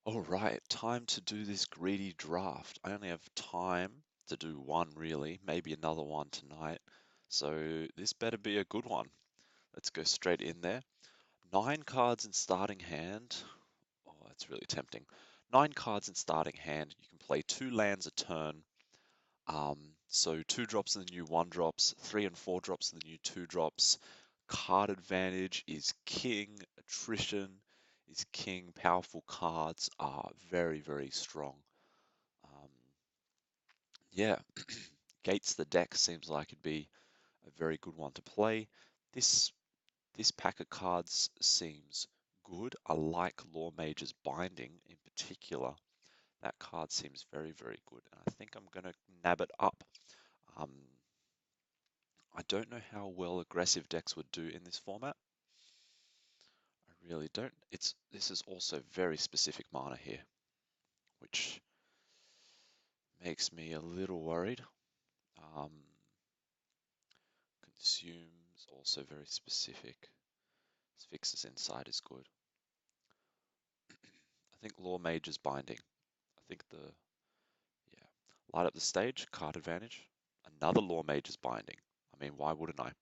All right, time to do this greedy draft. I only have time to do one really, maybe another one tonight. So this better be a good one. Let's go straight in there. 9 cards in starting hand. Oh, that's really tempting. 9 cards in starting hand. You can play 2 lands a turn. So 2 drops in the new 1 drops, 3 and 4 drops in the new 2 drops. Card advantage is king. Attrition is king. Powerful cards are very, very strong. Um, yeah, Gates the deck seems like it'd be a very good one to play. This this pack of cards seems good. I like Law Mage's Binding in particular. That card seems very, very good, and I think I'm going to nab it up. Um, I don't know how well aggressive decks would do in this format. I really don't. This is also very specific mana here, which makes me a little worried. Um, Consumes also very specific. Fixes inside is good. I think Law Mage's Binding. I think yeah. Light up the stage, card advantage. Another Law Mage's Binding. I mean, why wouldn't I?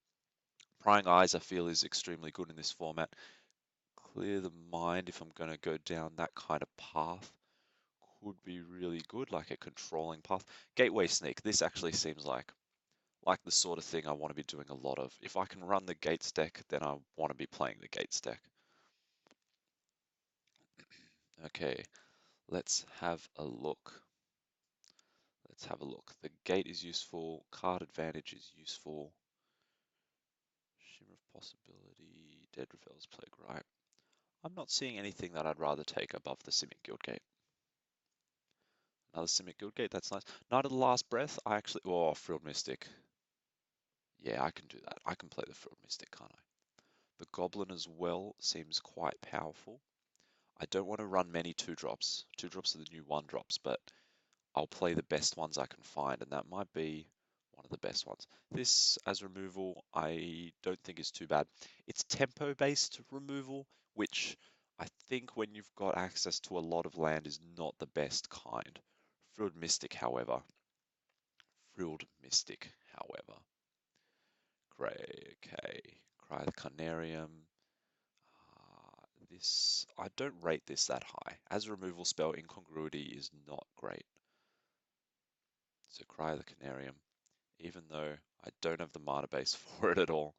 Prying Eyes, I feel, is extremely good in this format. Clear the Mind, if I'm going to go down that kind of path, could be really good, like a controlling path. Gateway Sneak, this actually seems like the sort of thing I want to be doing a lot of. If I can run the Gates deck, then I want to be playing the Gates deck. Okay, let's have a look. Let's have a look. The Gate is useful, card advantage is useful. Shimmer of Possibility, Dead Revel's Plague, right? I'm not seeing anything that I'd rather take above the Simic Guildgate. Another Simic Guildgate, that's nice. Night of the Last Breath, I actually, oh, Frilled Mystic. Yeah, I can do that. I can play the Frilled Mystic, can't I? The Goblin as well seems quite powerful. I don't want to run many 2 drops. 2 drops are the new 1 drops, but I'll play the best ones I can find, and that might be one of the best ones. This as removal, I don't think is too bad. It's tempo-based removal, which I think when you've got access to a lot of land is not the best kind. Frilled Mystic, however. Frilled Mystic, however. Great, okay. Cry the Carnarium. This, I don't rate this that high. As a removal spell, Incongruity is not great. So Cry the Canarium, even though I don't have the mana base for it at all,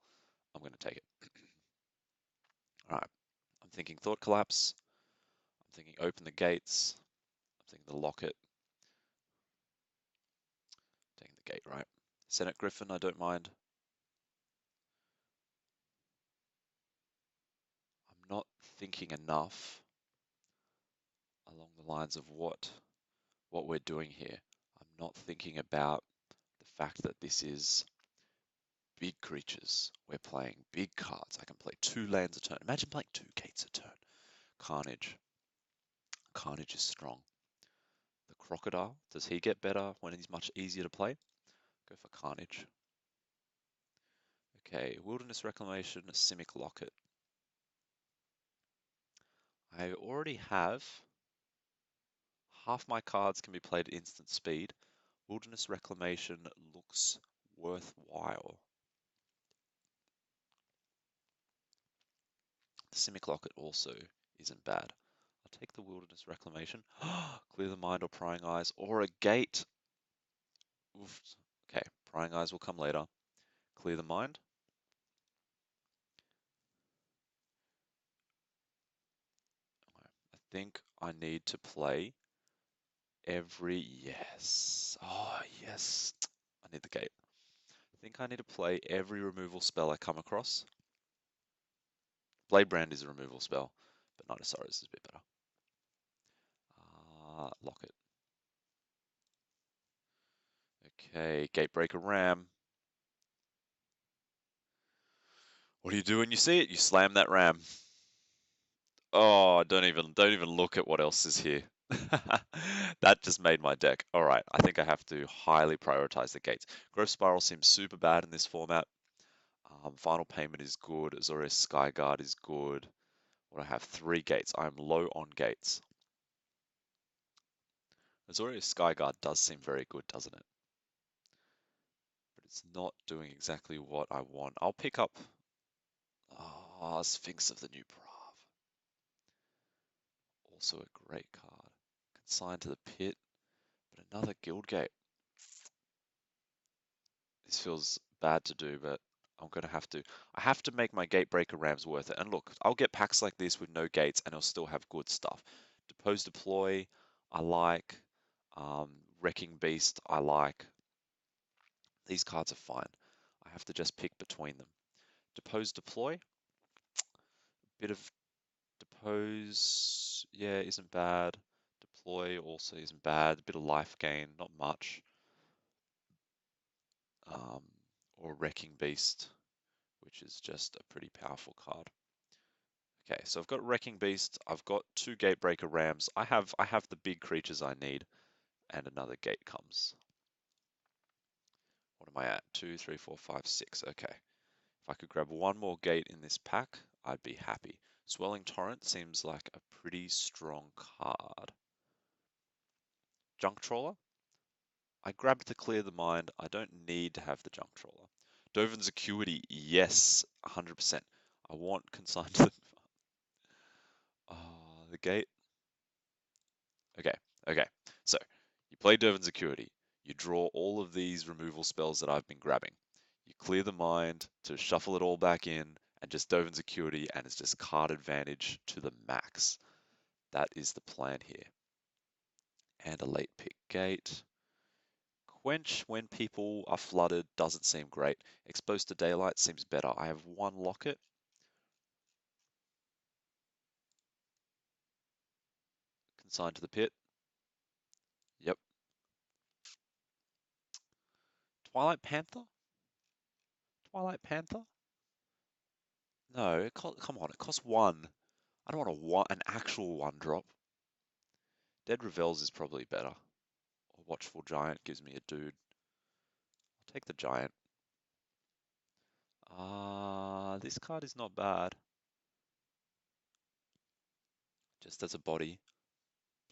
I'm going to take it. All right, I'm thinking Thought Collapse. I'm thinking Open the Gates. I'm thinking the Locket. Taking the Gate, right? Senate Griffin, I don't mind. I'm not thinking enough along the lines of what we're doing here. I'm not thinking about the fact that this is big creatures. We're playing big cards. I can play 2 lands a turn. Imagine playing 2 gates a turn. Carnage. Carnage is strong. The Crocodile, does he get better when he's much easier to play? Go for Carnage. Okay, Wilderness Reclamation, Simic Locket. I already have half my cards can be played at instant speed. Wilderness Reclamation looks worthwhile. The Simic Locket also isn't bad. I'll take the Wilderness Reclamation. Clear the Mind or Prying Eyes or a Gate. Oof. Okay, Prying Eyes will come later. Clear the Mind. I think I need to play yes. Oh, yes. I need the Gate. I think I need to play every removal spell I come across. Blade Brand is a removal spell, but Nidosaurus is a bit better. Locket. Okay, Gatebreaker Ram. What do you do when you see it? You slam that ram. Oh, don't even look at what else is here. That just made my deck. All right, I think I have to highly prioritize the gates. Growth Spiral seems super bad in this format. Final Payment is good. Azorius Skyguard is good. What do I have? 3 gates. I'm low on gates. Azorius Skyguard does seem very good, doesn't it? But it's not doing exactly what I want. I'll pick up Sphinx of the New Brav. Also a great card. Consign to the Pit, but another Guildgate. This feels bad to do, but I'm going to have to. I have to make my Gatebreaker Rams worth it. And look, I'll get packs like this with no gates and I'll still have good stuff. Depose Deploy, I like. Wrecking Beast, I like. These cards are fine. I have to just pick between them. Depose Deploy, bit of Depose, yeah, isn't bad. Deploy also isn't bad. A bit of life gain, not much. Um, or Wrecking Beast, which is just a pretty powerful card. Okay, so I've got Wrecking Beast, I've got two Gatebreaker Rams. I have the big creatures I need, and another gate comes. What am I at? 2, 3, 4, 5, 6. Okay. If I could grab one more gate in this pack, I'd be happy. Swelling Torrent seems like a pretty strong card. Junk Trawler? I grabbed the Clear the Mind. I don't need to have the Junk Trawler. Dovin's Acuity, yes, 100%. I want consigned to the... the gate. Okay, okay. So, you play Dovin's Acuity. You draw all of these removal spells that I've been grabbing. You clear the mind to shuffle it all back in, and just Dovin's Acuity, and it's just card advantage to the max. That is the plan here. And a late pick gate. Quench when people are flooded doesn't seem great. Exposed to daylight seems better. I have one locket. Consigned to the pit. Yep. Twilight Panther? Twilight Panther? No, come on, it costs one. I don't want an actual one drop. Dead Revels is probably better. Or Watchful Giant gives me a dude. I'll take the Giant. This card is not bad. Just as a body.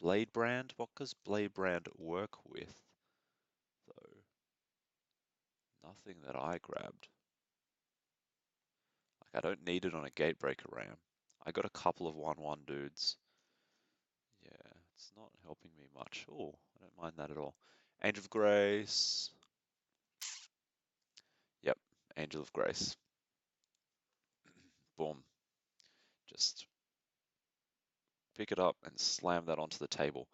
Blade Brand? What does Blade Brand work with? Though, nothing that I grabbed. Like, I don't need it on a Gatebreaker Ram. I got a couple of 1/1 dudes. Yeah, it's not helping me much. Oh, I don't mind that at all. Angel of Grace. Yep, Angel of Grace. Boom. Just pick it up and slam that onto the table.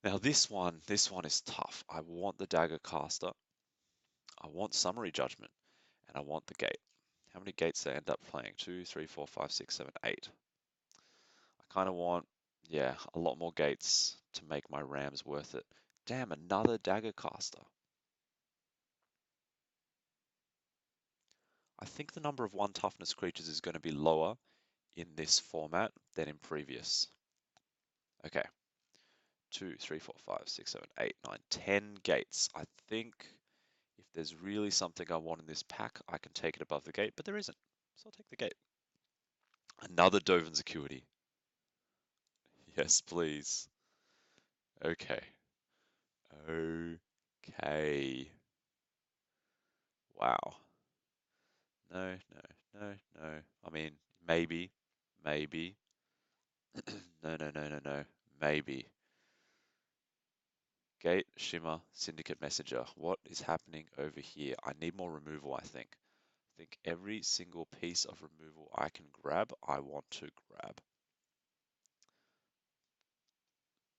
Now this one is tough. I want the Dagger Caster. I want Summary Judgment. And I want the gate. How many gates they end up playing? 2, 3, 4, 5, 6, 7, 8. I kind of want, yeah, a lot more gates to make my Rams worth it. Damn, another Dagger Caster. I think the number of 1 toughness creatures is going to be lower in this format than in previous. Okay. 2, 3, 4, 5, 6, 7, 8, 9, 10 gates. I think if there's really something I want in this pack, I can take it above the gate, but there isn't. So I'll take the gate. Another Dovin's Acuity. Yes, please. Okay. Okay. Wow. No, no, no, no. I mean, maybe, maybe. No, no, no, no, no. Maybe. Gate, Shimmer, Syndicate Messenger. What is happening over here? I need more removal, I think. I think every single piece of removal I can grab, I want to grab.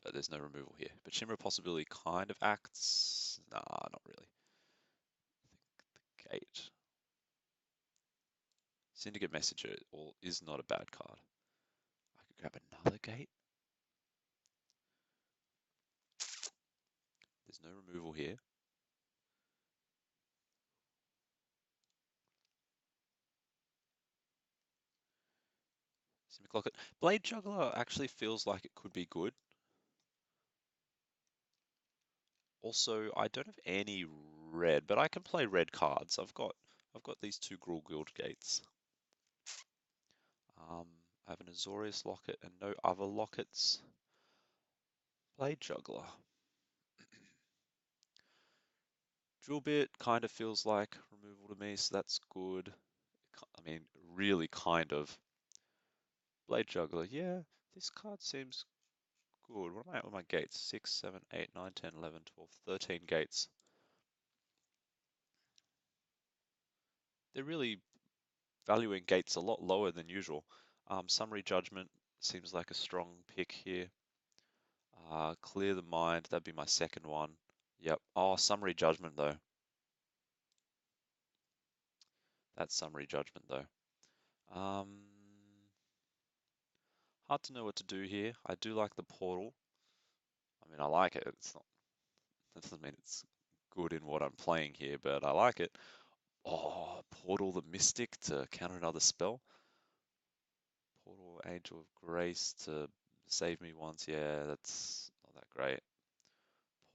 But there's no removal here. But Shimmer Possibility kind of acts. Nah, not really. I think the gate. Syndicate Messenger is not a bad card. I could grab another gate. There's no removal here. Locket. Blade Juggler actually feels like it could be good. Also, I don't have any red, but I can play red cards. I've got these 2 Gruul Guild Gates. I have an Azorius Locket and no other lockets. Blade Juggler. Drill bit kind of feels like removal to me, so that's good. I mean, really kind of. Blade Juggler, yeah, this card seems good. What am I at with my gates? 6, 7, 8, 9, 10, 11, 12, 13 gates. They're really valuing gates a lot lower than usual. Summary Judgment seems like a strong pick here. Clear the Mind, that'd be my second one. Yep. Oh, Summary Judgment though. That's Summary Judgment though. Hard to know what to do here. I do like the portal. I mean, I like it. It's not, that doesn't mean it's good in what I'm playing here, but I like it. Oh, Portal the Mystic to counter another spell. Portal Angel of Grace to save me once. Yeah, that's not that great.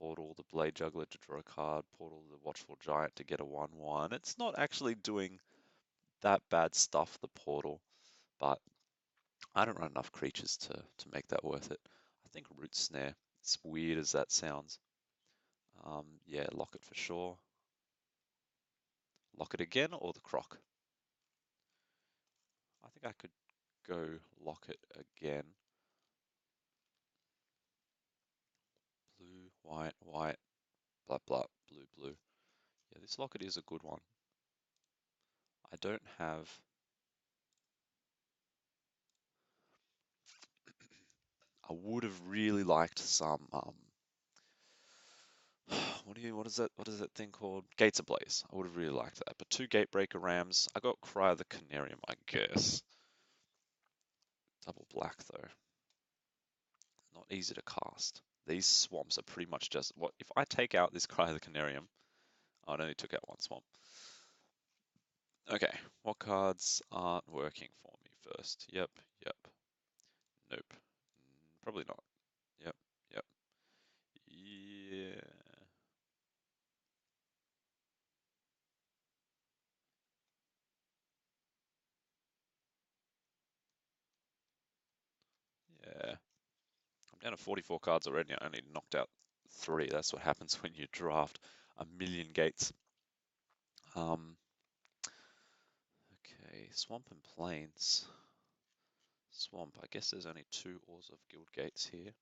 Portal the Blade Juggler to draw a card. Portal the Watchful Giant to get a 1/1. It's not actually doing that bad stuff, the Portal, but I don't run enough creatures to make that worth it. I think Root Snare, as weird as that sounds. Yeah, lock it for sure. Lock it again or the Croc? I think I could go lock it again. Blue, white, white, blah, blah, blue, blue. Yeah, this locket is a good one. I don't have... I would have really liked some, what is that thing called? Gates Ablaze. I would have really liked that. But 2 Gatebreaker Rams. I got Cry the Canarium, I guess. Double black though. Not easy to cast. These swamps are pretty much just what if I take out this Cry the Canarium. Oh, I only took out 1 swamp. Okay, what cards aren't working for me first? Yep, yep. Nope. Probably not. Yep, yep. Yeah. Yeah. I'm down to 44 cards already. I only knocked out 3. That's what happens when you draft a million gates. Okay, Swamp and Plains. Swamp, I guess there's only 2 Ores of Guild Gates here.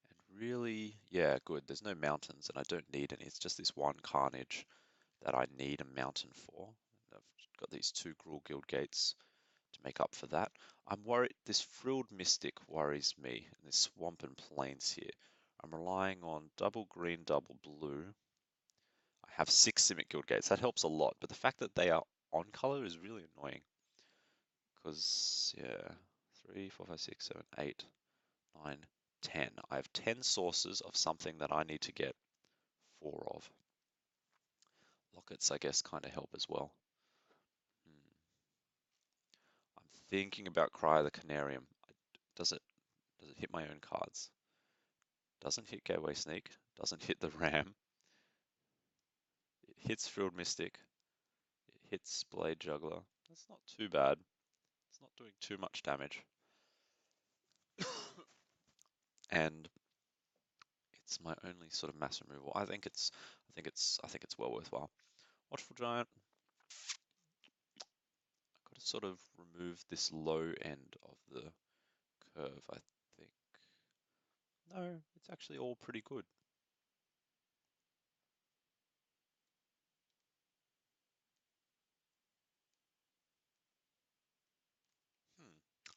And really, yeah, good. There's no mountains and I don't need any. It's just this one Carnage that I need a mountain for. I've got these 2 Gruul Guild Gates to make up for that. I'm worried, this Frilled Mystic worries me, and this Swamp and Plains here. I'm relying on double green, double blue. I have 6 Simic Guild Gates, that helps a lot, but the fact that they are on color is really annoying. Because, yeah, 3, 4, 5, 6, 7, 8, 9, 10. I have 10 sources of something that I need to get 4 of. Lockets, I guess, kind of help as well. I'm thinking about Cry the Canarium. Does it hit my own cards? Doesn't hit Gateway Sneak. Doesn't hit the Ram. It hits Frilled Mystic. It hits Blade Juggler. That's not too bad. It's not doing too much damage. And it's my only sort of mass removal. I think it's well worthwhile. Watchful Giant. I've got to sort of remove this low end of the curve, I think. No, it's actually all pretty good.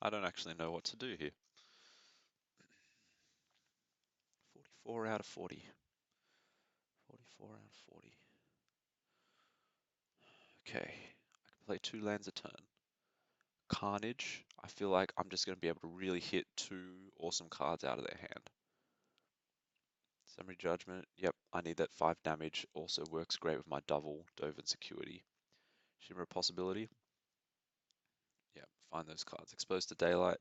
I don't actually know what to do here. 44 out of 40. 44 out of 40. Okay, I can play 2 lands a turn. Carnage, I feel like I'm just going to be able to really hit 2 awesome cards out of their hand. Summary Judgment, yep, I need that 5 damage. Also works great with my double Dove and Security. Shimmer of Possibility, yep, find those cards. Exposed to Daylight,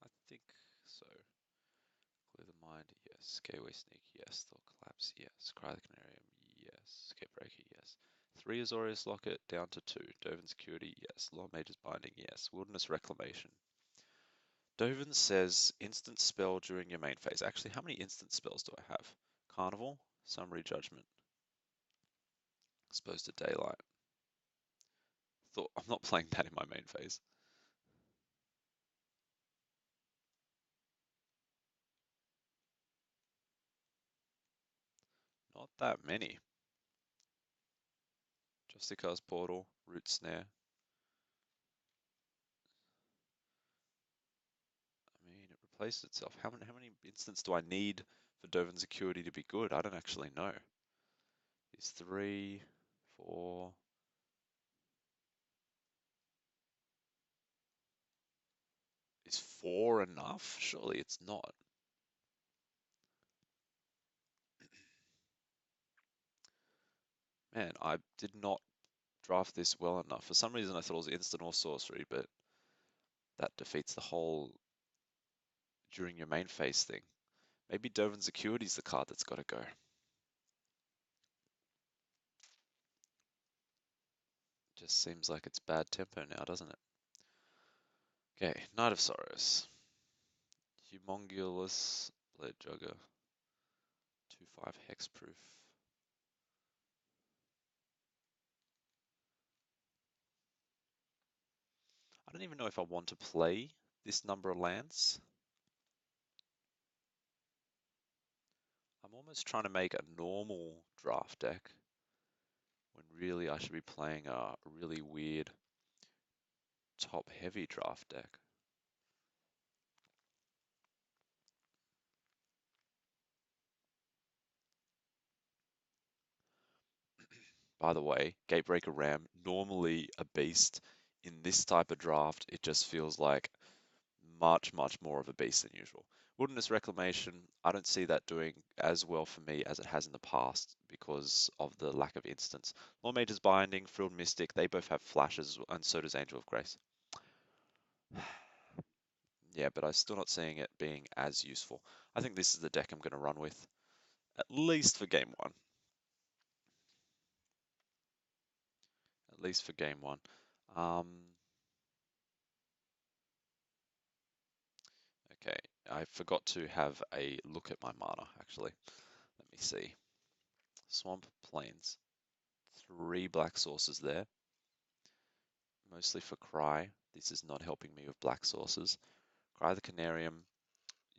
I think so. Clear the Mind, yes. Gateway Sneak, yes. Thought Collapse, yes. Cry the Canarium, yes. Gatebreaker, yes. 3 Azorius Locket, down to 2. Dove and Security, yes. Law Mage's Binding, yes. Wilderness Reclamation. Dovin says instant spell during your main phase. Actually, how many instant spells do I have? Carnival, Summary Judgment, Exposed to Daylight. Thought I'm not playing that in my main phase. Not that many. Justicar's Portal, Root Snare. I mean, it replaced itself. How many instants do I need for Dovin's Acuity to be good? I don't actually know. Is 3, 4. Is 4 enough? Surely it's not. Man, I did not draft this well enough. For some reason, I thought it was instant or sorcery, but that defeats the whole during your main phase thing. Maybe Dovin's Acuity is the card that's got to go. Just seems like it's bad tempo now, doesn't it? Okay, Knight of Sorrows. Humongous Blade Jugger. 2/5 hexproof. I don't even know if I want to play this number of lands. I'm almost trying to make a normal draft deck when really I should be playing a really weird top heavy draft deck. By the way, Gatebreaker Ram, normally a beast. In this type of draft, it just feels like much, much more of a beast than usual. Wilderness Reclamation, I don't see that doing as well for me as it has in the past because of the lack of instance. Lord Mage's Binding, Frilled Mystic, they both have flashes, and so does Angel of Grace. Yeah, but I'm still not seeing it being as useful. I think this is the deck I'm going to run with, at least for game one. At least for game one. Okay, I forgot to have a look at my mana, actually. Let me see. Swamp Plains. 3 black sources there, mostly for Cry. This is not helping me with black sources. Cry the Canarium,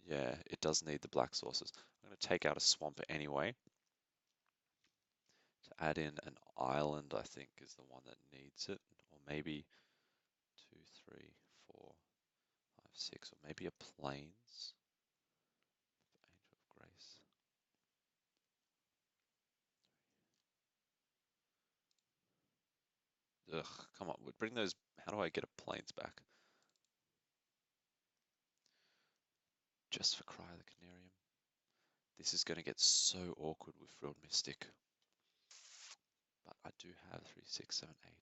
yeah, it does need the black sources. I'm going to take out a Swamp anyway. To add in an island, I think, is the one that needs it. Or maybe 2, 3, 4, 5, 6, or maybe a Plains. Angel of Grace. Ugh, come on, bring those. How do I get a Plains back? Just for Cry the Canarium. This is going to get so awkward with Frilled Mystic. But I do have 3, 6, 7, 8,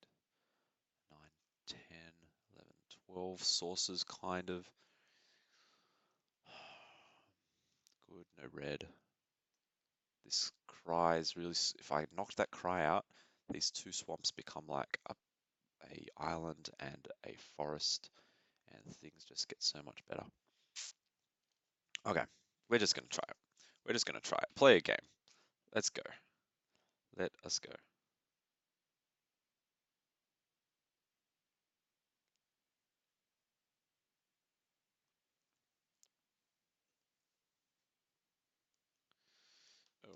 9, 10, 11, 12 sources, kind of. Good, no red. This Cry is really, if I knocked that Cry out, these 2 swamps become like a island and a forest, and things just get so much better. Okay, we're just going to try it. We're just going to try it. Play a game. Let's go. Let us go.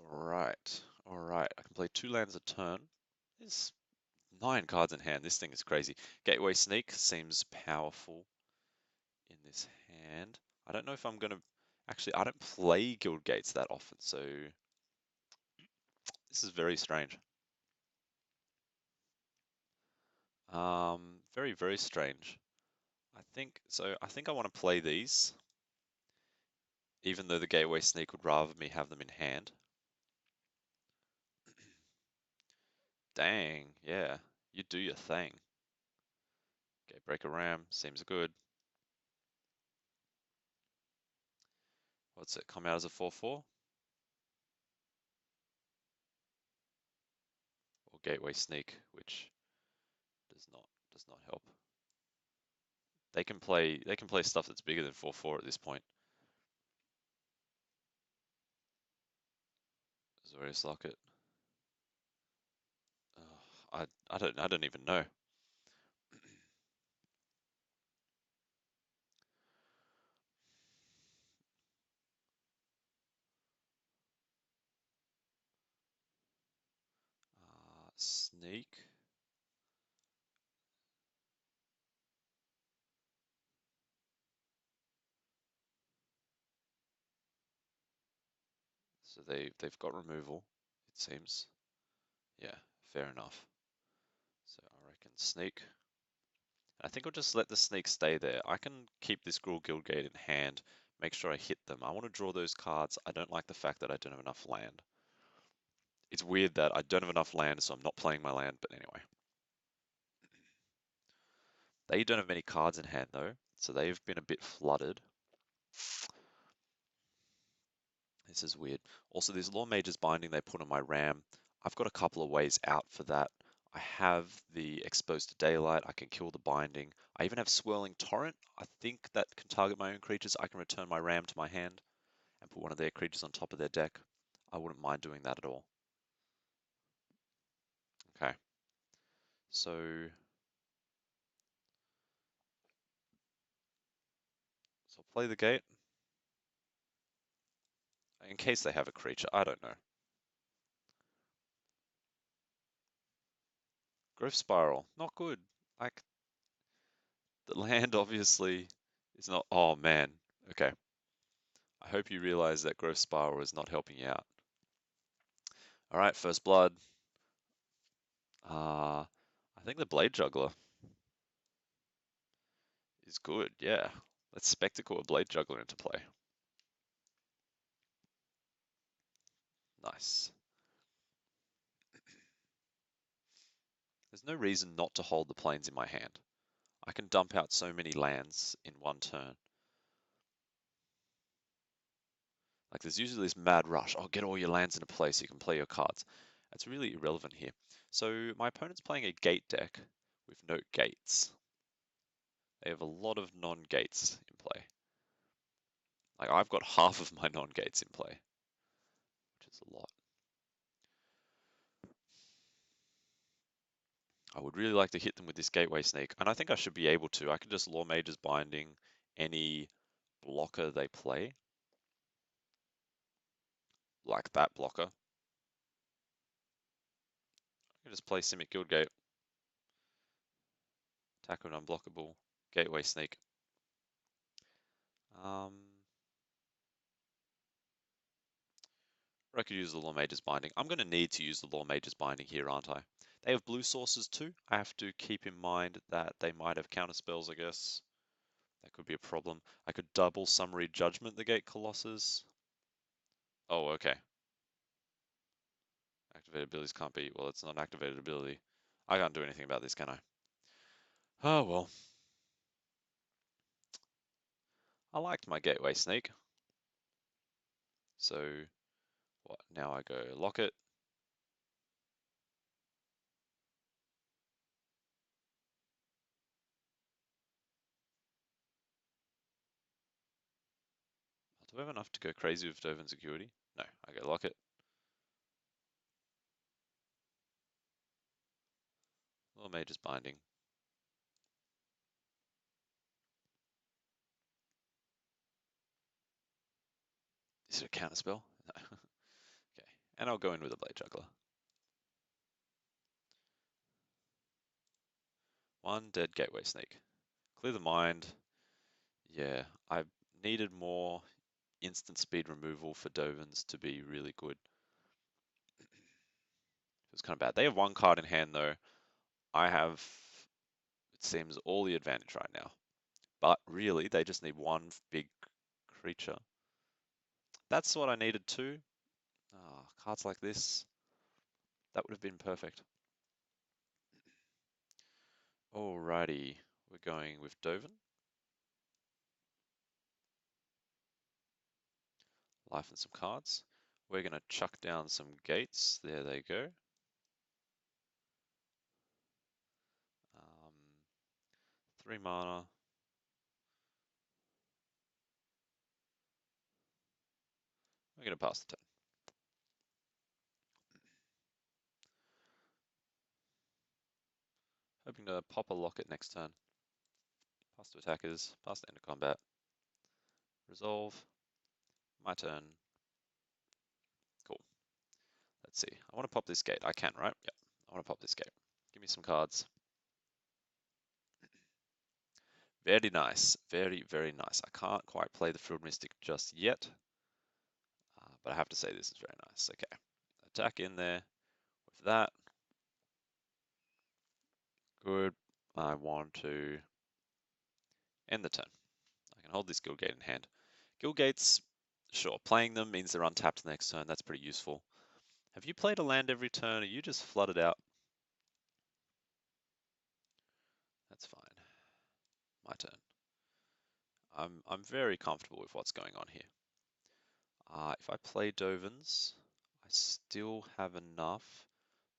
All right. I can play 2 lands a turn. There's 9 cards in hand. This thing is crazy. Gateway Sneak seems powerful in this hand. I don't know if I'm gonna actually. I don't play Guild Gates that often, so this is very strange. Very, very strange. I think so. I think I want to play these, even though the Gateway Sneak would rather me have them in hand. Dang, yeah, you do your thing. Gatebreaker Ram seems good. What's it come out as a 4/4? Or Gateway Sneak, which does not help. They can play stuff that's bigger than 4/4 at this point. Zorius Locket. I don't even know. Sneak. So they've got removal, it seems. Yeah, fair enough. So I reckon sneak. I think I'll just let the sneak stay there. I can keep this Gruul Guildgate in hand, make sure I hit them. I want to draw those cards. I don't like the fact that I don't have enough land. It's weird that I don't have enough land, so I'm not playing my land, but anyway. They don't have many cards in hand though, so they've been a bit flooded. This is weird. Also, this Law Mage's Binding they put on my Ram, I've got a couple of ways out for that. I have the Exposed to Daylight, I can kill the Binding. I even have Swirling Torrent. I think that can target my own creatures. I can return my Ram to my hand and put one of their creatures on top of their deck. I wouldn't mind doing that at all. Okay, so I'll play the gate in case they have a creature. I don't know. Growth Spiral, not good. Like the land obviously is not. Oh man. Okay. I hope you realize that Growth Spiral is not helping you out. All right, first blood. I think the Blade Juggler is good. Yeah, let's spectacle a Blade Juggler into play. Nice. There's no reason not to hold the plains in my hand. I can dump out so many lands in one turn. Like there's usually this mad rush. Oh, get all your lands into play so you can play your cards. That's really irrelevant here. So my opponent's playing a gate deck with no gates. They have a lot of non-gates in play. Like I've got half of my non-gates in play, which is a lot. I would really like to hit them with this Gateway Sneak, and I think I should be able to. I can just Law Mage's Binding any blocker they play, like that blocker. I can just play Simic Guildgate, tackle an unblockable, Gateway Sneak. Um, or I could use the Law Mage's Binding. I'm going to need to use the Law Mage's Binding here, aren't I? They have blue sources too. I have to keep in mind that they might have counter spells, I guess. That could be a problem. I could double Summary Judgment the Gate Colossus. Oh, okay. Activated abilities can't be, well, it's not an activated ability. I can't do anything about this, can I? Oh, well. I liked my Gateway Sneak. So, what? Now I go Locket. Do I have enough to go crazy with Dove and Security? No, I go Locket. Little Mage's Binding. Is it a counter spell? No. Okay, and I'll go in with a Blade Juggler. One dead Gateway Sneak. Clear the mind. Yeah, I needed more instant speed removal for Dovens to be really good. It was kind of bad. They have one card in hand though. I have, it seems, all the advantage right now. But really, they just need one big creature. That's what I needed too. Oh, cards like this, that would have been perfect. Alrighty, we're going with Dovin. Life and some cards. We're going to chuck down some gates. There they go. 3 mana. We're going to pass the turn. Hoping to pop a locket next turn. Pass to attackers, pass the end of combat. Resolve. My turn. Cool. Let's see. I want to pop this gate. I can, right? Yep. I want to pop this gate. Give me some cards. Very nice. Very, very nice. I can't quite play the Frilled Mystic just yet. But I have to say this is very nice. Okay. Attack in there with that. Good. I want to end the turn. I can hold this Guild Gate in hand. Guild Gates, sure, playing them means they're untapped the next turn. That's pretty useful. Have you played a land every turn? Are you just flooded out? That's fine. My turn. I'm very comfortable with what's going on here. If I play Dovens, I still have enough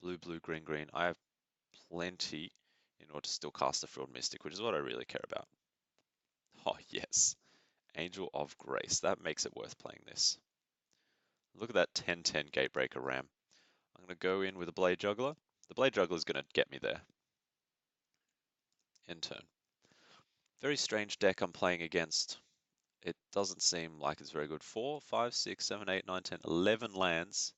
blue, blue, green, green. I have plenty in order to still cast the Frilled Mystic, which is what I really care about. Oh, yes. Angel of Grace. That makes it worth playing this. Look at that 10-10 Gatebreaker Ram. I'm going to go in with a Blade Juggler. The Blade Juggler is going to get me there. End turn. Very strange deck I'm playing against. It doesn't seem like it's very good. 4, 5, 6, 7, 8, 9, 10, 11 lands.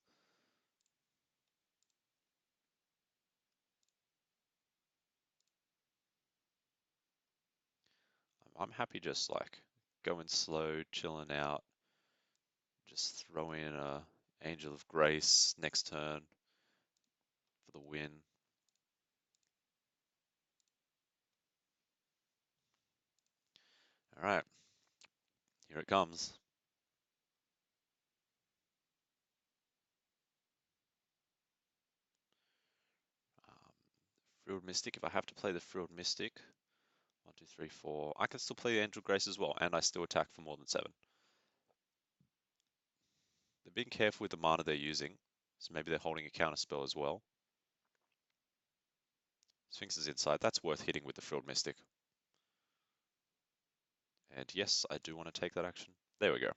I'm happy just like going slow, chilling out. Just throw in a Angel of Grace next turn for the win. All right, here it comes. Frilled Mystic, if I have to play the Frilled Mystic, 1, 2, 3, 4. I can still play the Angel of Grace as well, and I still attack for more than 7. They're being careful with the mana they're using, so maybe they're holding a counter spell as well. Sphinx is inside. That's worth hitting with the Frilled Mystic. And yes, I do want to take that action. There we go.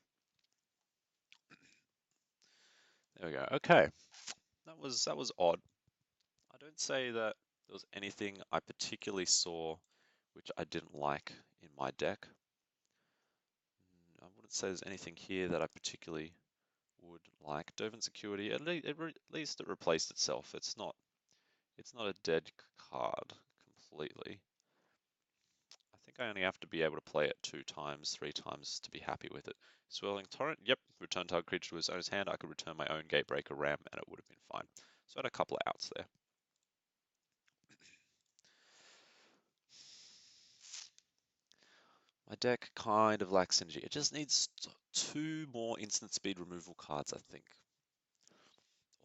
There we go. Okay. That was odd. I don't say that there was anything I particularly saw which I didn't like in my deck. I wouldn't say there's anything here that I particularly would like. Dovin's Acuity, at least it replaced itself. It's not a dead card completely. I think I only have to be able to play it 2 times, 3 times to be happy with it. Swirling Torrent, yep, return target creature to its owner's hand. I could return my own Gatebreaker Ram and it would have been fine. So I had a couple of outs there. My deck kind of lacks synergy. It just needs 2 more instant speed removal cards, I think.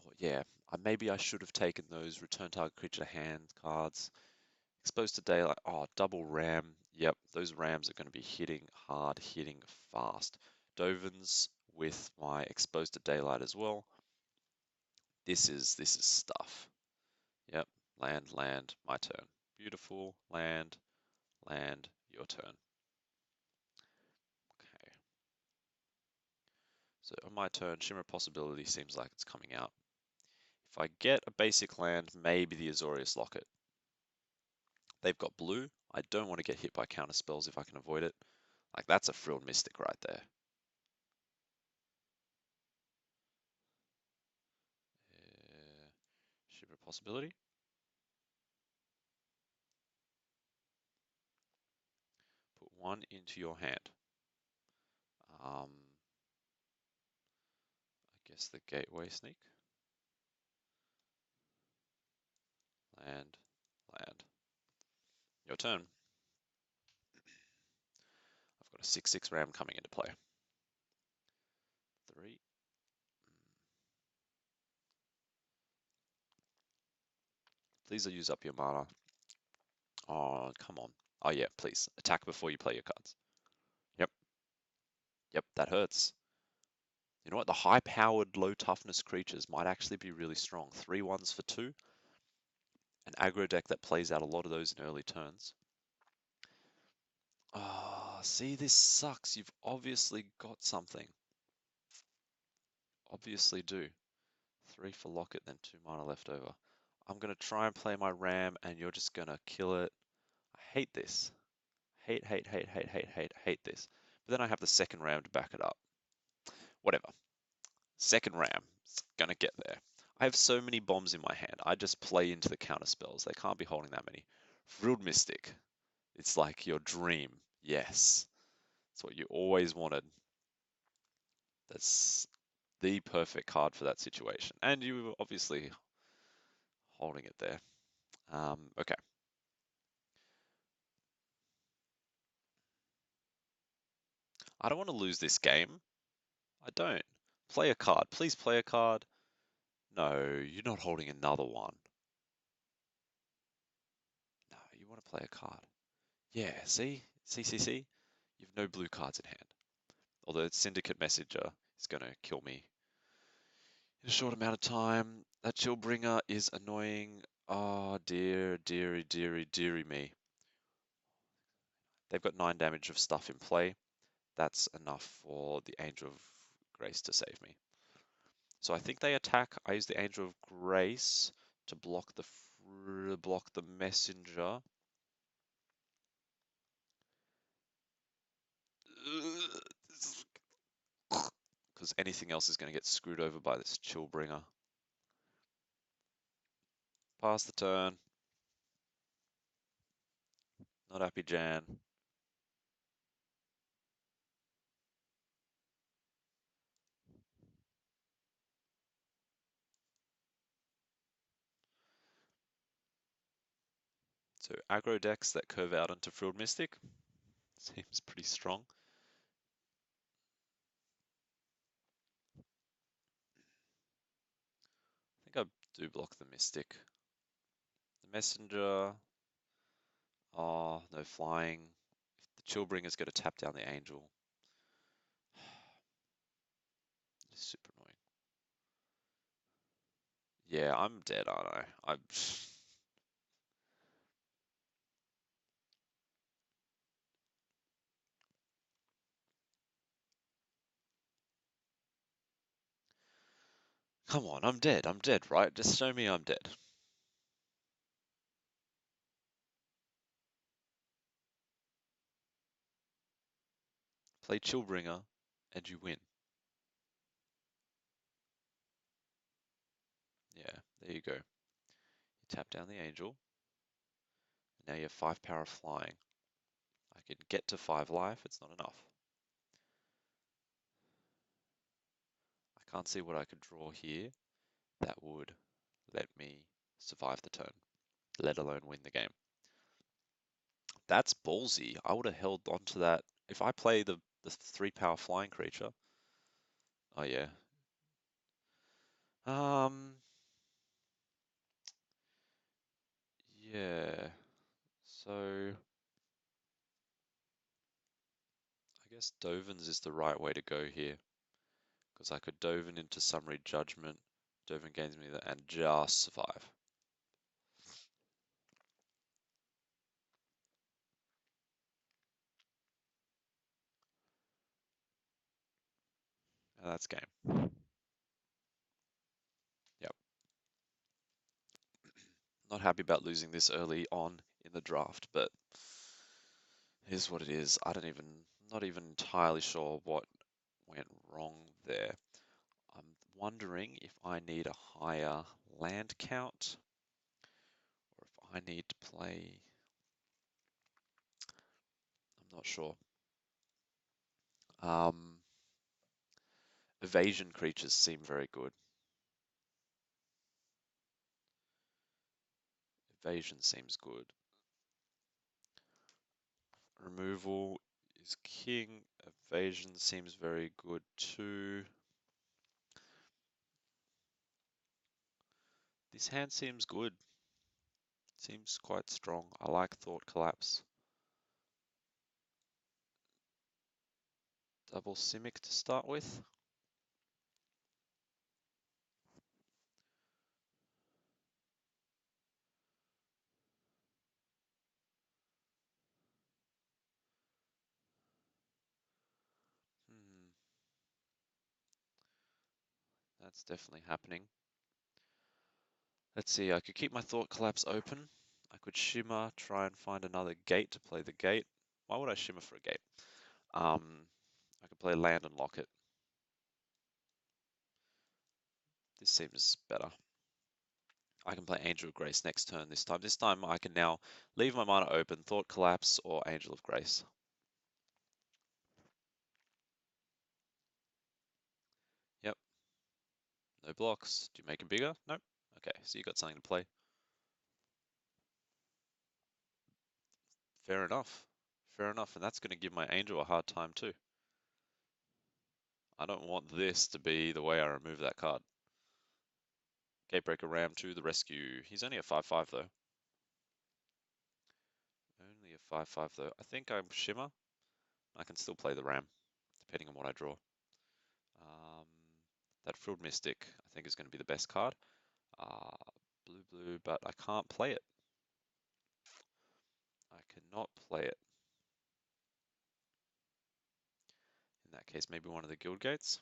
Or yeah, maybe I should have taken those return target creature to hand cards. Exposed to Daylight, oh, double Ram. Yep, those Rams are going to be hitting hard, hitting fast. Dovens with my Exposed to Daylight as well. This is stuff. Yep, land, land, my turn. Beautiful, land, land, your turn. Okay. So on my turn, Shimmer Possibility seems like it's coming out. If I get a basic land, maybe the Azorius Locket. They've got blue. I don't want to get hit by counter spells if I can avoid it. Like, that's a Frilled Mystic right there. Shimmer Possibility. Put 1 into your hand. I guess the Gateway Sneak. Land, land. Your turn. I've got a 6/6 Ram coming into play. 3. Please use up your mana. Oh, come on. Oh yeah, please. Attack before you play your cards. Yep. Yep, that hurts. You know what? The high-powered, low-toughness creatures might actually be really strong. 3/1s for 2. An aggro deck that plays out a lot of those in early turns. Ah, see, this sucks. You've obviously got something. Obviously do. 3 for Locket, then 2 mana left over. I'm gonna try and play my Ram, and you're just gonna kill it. I hate this. Hate, hate, hate, hate, hate, hate, hate this. But then I have the second Ram to back it up. Whatever. Second Ram. It's gonna get there. I have so many bombs in my hand. I just play into the counter spells. They can't be holding that many. Frilled Mystic. It's like your dream. Yes. It's what you always wanted. That's the perfect card for that situation. And you were obviously holding it there. Okay. I don't want to lose this game. I don't. Play a card. Please play a card. No, you're not holding another one. No, you want to play a card. Yeah, see? See, see, see? You have no blue cards in hand. Although Syndicate Messenger is going to kill me in a short amount of time. That Chillbringer is annoying. Oh, dear, dearie, dearie, dearie me. They've got 9 damage of stuff in play. That's enough for the Angel of Grace to save me. So I think they attack. I use the Angel of Grace to block the messenger. Because anything else is going to get screwed over by this Chillbringer. Pass the turn. Not happy, Jan. So aggro decks that curve out onto Frilled Mystic seems pretty strong. I think I do block the Mystic. The Messenger. Oh, no flying. The Chillbringer's going to tap down the Angel. It's super annoying. Yeah, I'm dead, aren't I? I'm. Come on, I'm dead. I'm dead, right? Just show me I'm dead. Play Chillbringer, and you win. Yeah, there you go. You tap down the Angel. Now you have 5 power of flying. I can get to 5 life. It's not enough. I can't see what I could draw here that would let me survive the turn, let alone win the game. That's ballsy. I would have held on to that. If I play the 3 power flying creature. Oh yeah. Um yeah. So I guess Dovens is the right way to go here. Because I could Dovin into Summary Judgment. Dovin gains me that and just survive. And that's game. Yep. Not happy about losing this early on in the draft, but it is what it is. Not even entirely sure what went wrong there. I'm wondering if I need a higher land count or if I need to play. I'm not sure. Um, Evasion creatures seem very good. Evasion seems good. Removal is king. Evasion seems very good too. This hand seems good. Seems quite strong. I like Thought Collapse. Double Simic to start with. Hmm. That's definitely happening. Let's see, I could keep my Thought Collapse open. I could shimmer, try and find another gate to play the gate. Why would I shimmer for a gate? I could play land and lock it. This seems better. I can play Angel of Grace next turn this time. This time I can now leave my mana open, Thought Collapse or Angel of Grace. Yep, no blocks. Do you make it bigger? Nope. Okay, so you got something to play. Fair enough. Fair enough, and that's going to give my Angel a hard time too. I don't want this to be the way I remove that card. Gatebreaker Ram to the rescue. He's only a 5/5 though. Only a 5/5 though. I think I'm Shimmer. I can still play the Ram, depending on what I draw. Um, that Frilled Mystic, I think, is going to be the best card. Blue, but I can't play it. I cannot play it. In that case, maybe one of the Guild Gates.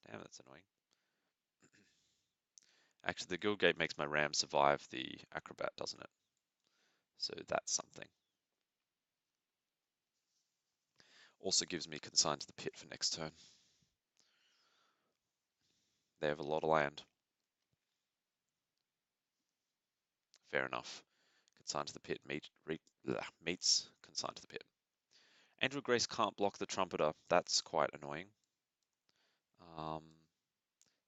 Damn, that's annoying. Actually, the Guild Gate makes my Ram survive the Acrobat, doesn't it? So that's something. Also gives me Consign to the Pit for next turn. They have a lot of land. Fair enough. Consign to the Pit meets Consign to the Pit. Angel Grace can't block the Trumpeter. That's quite annoying.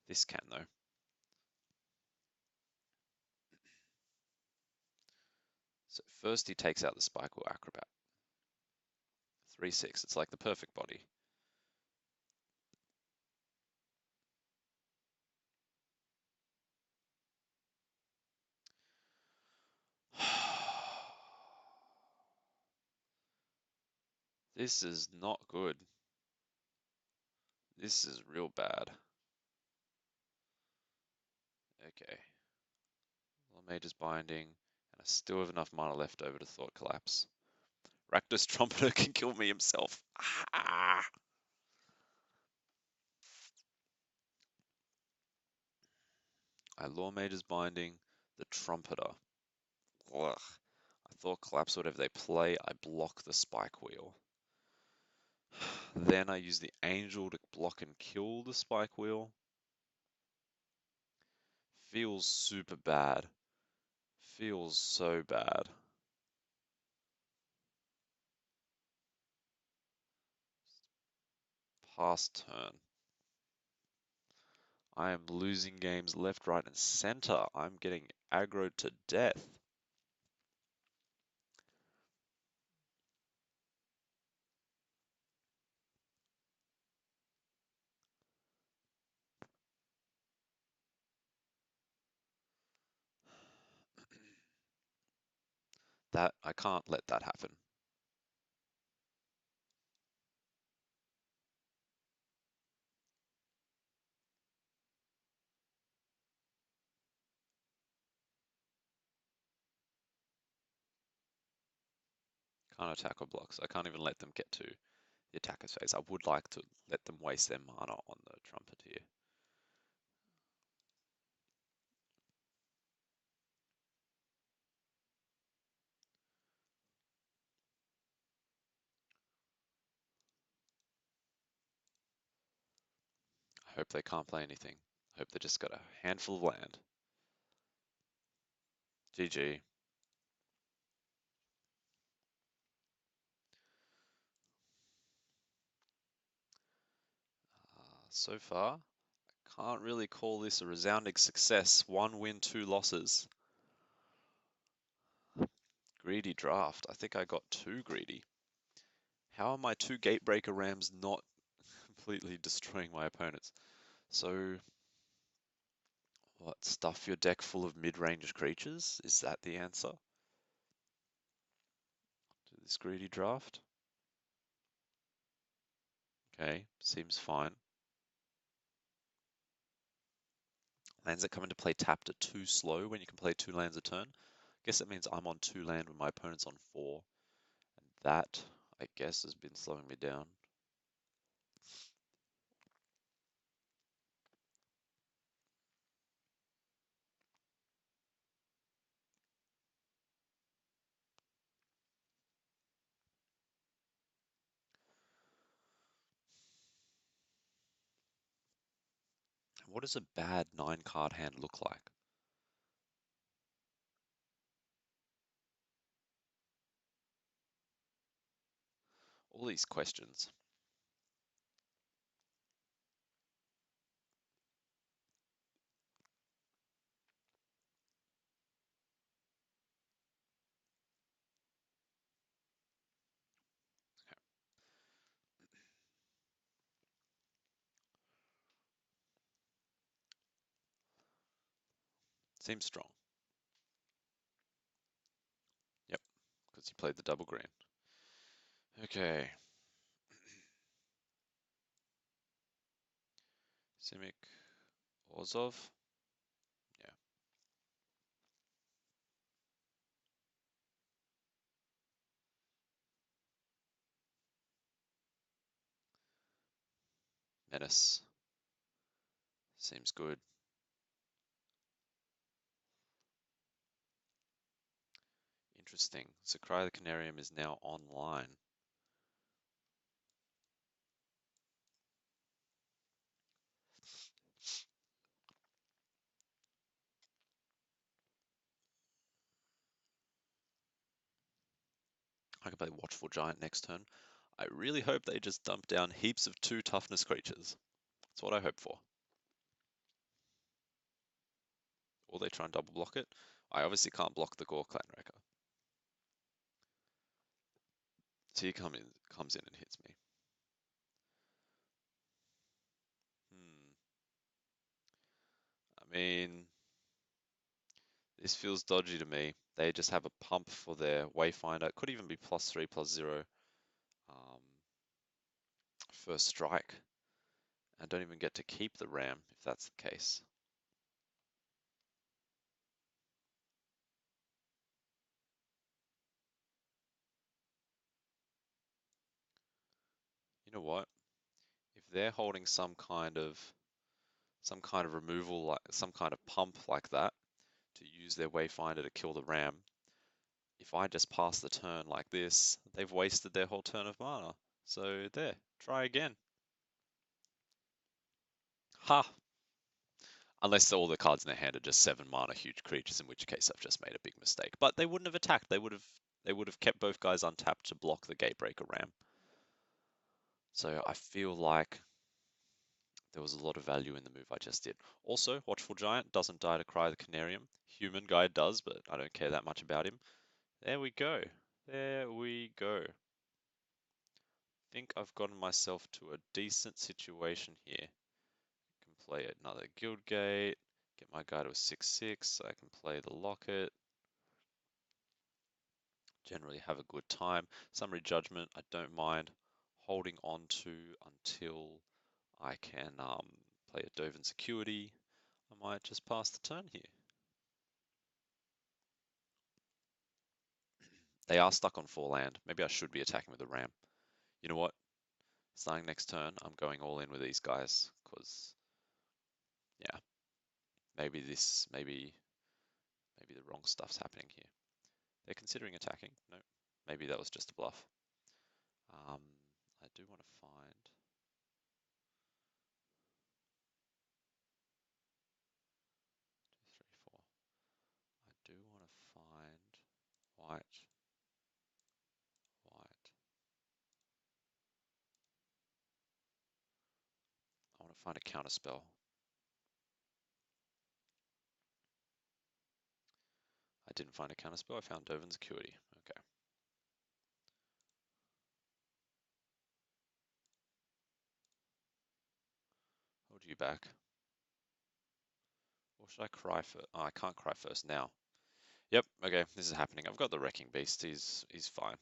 This can, though. So first he takes out the Spike or Acrobat. 3/6. It's like the perfect body. This is not good. This is real bad. Okay. Well, Mage's Binding, and I still have enough mana left over to Thought Collapse. Rakdos Trumpeter can kill me himself. Ah! I Law Mage's Binding, the Trumpeter. Ugh. I Thought Collapse whatever they play, I block the Spike Wheel. Then I use the Angel to block and kill the Spike Wheel. Feels super bad. Feels so bad. Past turn. I am losing games left, right, and center. I'm getting aggroed to death. That I can't let that happen. Can't attack or blocks. I can't even let them get to the attacker's phase. I would like to let them waste their mana on the trumpet here. I hope they can't play anything. I hope they just got a handful of land. GG. So far, can't really call this a resounding success. 1 win, 2 losses. Greedy draft. I think I got too greedy. How are my 2 Gatebreaker Rams not completely destroying my opponents? So, what, stuff your deck full of mid-range creatures? Is that the answer to this greedy draft? Okay, seems fine. Lands that come into play tapped are too slow when you can play 2 lands a turn. Guess that means I'm on 2 land when my opponent's on 4. And that, I guess, has been slowing me down. What does a bad 9-card hand look like? All these questions. Seems strong. Yep, because he played the double green. Okay. Simic, Orzhov. Yeah. Menace. Seems good. Interesting. So Cry the Canarium is now online. I can play Watchful Giant next turn. I really hope they just dump down heaps of 2 toughness creatures. That's what I hope for. Or they try and double block it. I obviously can't block the Gore Clan Wrecker. So he comes in and hits me. I mean, this feels dodgy to me. They just have a pump for their Wayfinder. It could even be +3/+0 um, first strike. And don't even get to keep the Ram if that's the case. You know what? If they're holding some kind of removal, like some kind of pump like that, to use their Wayfinder to kill the Ram, if I just pass the turn like this, they've wasted their whole turn of mana. So there, try again. Ha! Unless all the cards in their hand are just 7 mana huge creatures, in which case I've just made a big mistake. But they wouldn't have attacked. They would have kept both guys untapped to block the Gatebreaker Ram. So I feel like there was a lot of value in the move I just did. Also, Watchful Giant doesn't die to Cry the Canarium. Human guy does, but I don't care that much about him. There we go. There we go. Think I've gotten myself to a decent situation here. Can play another Guildgate, get my guy to a 6/6, so I can play the Locket. Generally have a good time. Summary Judgment, I don't mind holding on to until I can play a Dovin Security. I might just pass the turn here. They are stuck on 4 land. Maybe I should be attacking with a Ram. You know what? Starting next turn, I'm going all in with these guys, because, yeah, maybe the wrong stuff's happening here. They're considering attacking. No, maybe that was just a bluff. I do want to find... 2, 3, 4. I do want to find white, white. I want to find a counter spell. I didn't find a counter spell. I found Dovin's Acuity. Okay. Hold you back. Or should I cry first? Oh, I can't cry first now. Yep, okay, this is happening. I've got the Wrecking Beast. He's fine.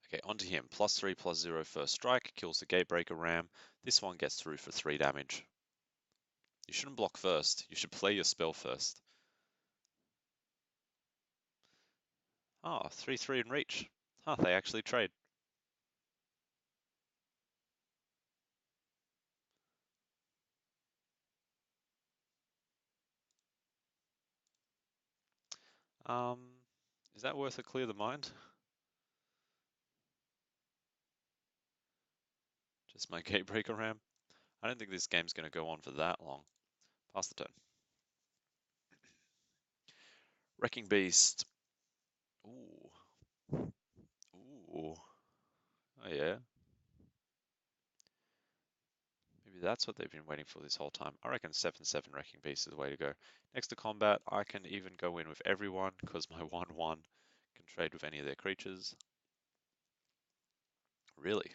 Okay, onto him. +3/+0 first strike. Kills the Gatebreaker Ram. This one gets through for 3 damage. You shouldn't block first. You should play your spell first. Ah, 3/3 and reach. Huh, they actually trade. Um, is that worth a clear the mind? Just my Gatebreaker Ram? I don't think this game's going to go on for that long. Pass the turn. Wrecking Beast. Ooh. Ooh. Oh yeah. Maybe that's what they've been waiting for this whole time. I reckon 7/7 Wrecking Beast is the way to go. Next to combat, I can even go in with everyone because my 1/1 can trade with any of their creatures. Really?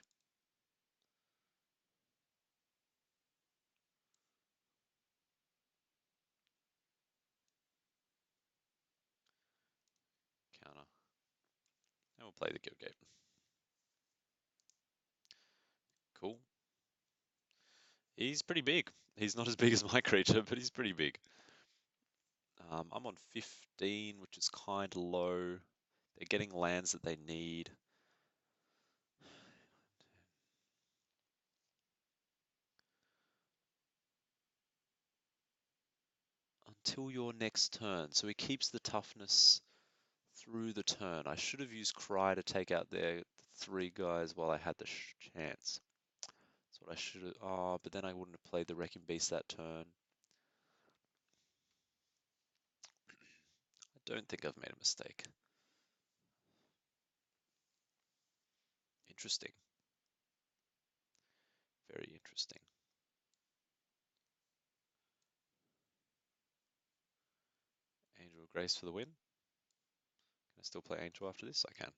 Counter. And we'll play the Guild Gate. Cool. He's pretty big. He's not as big as my creature, but he's pretty big. I'm on 15, which is kind of low. They're getting lands that they need. Until your next turn. So he keeps the toughness through the turn. I should have used Cry to take out their 3 guys while I had the chance. That's what I should have. Oh, but then I wouldn't have played the Wrecking Beast that turn. I don't think I've made a mistake. Interesting. Very interesting. Angel of Grace for the win. Can I still play Angel after this? I can.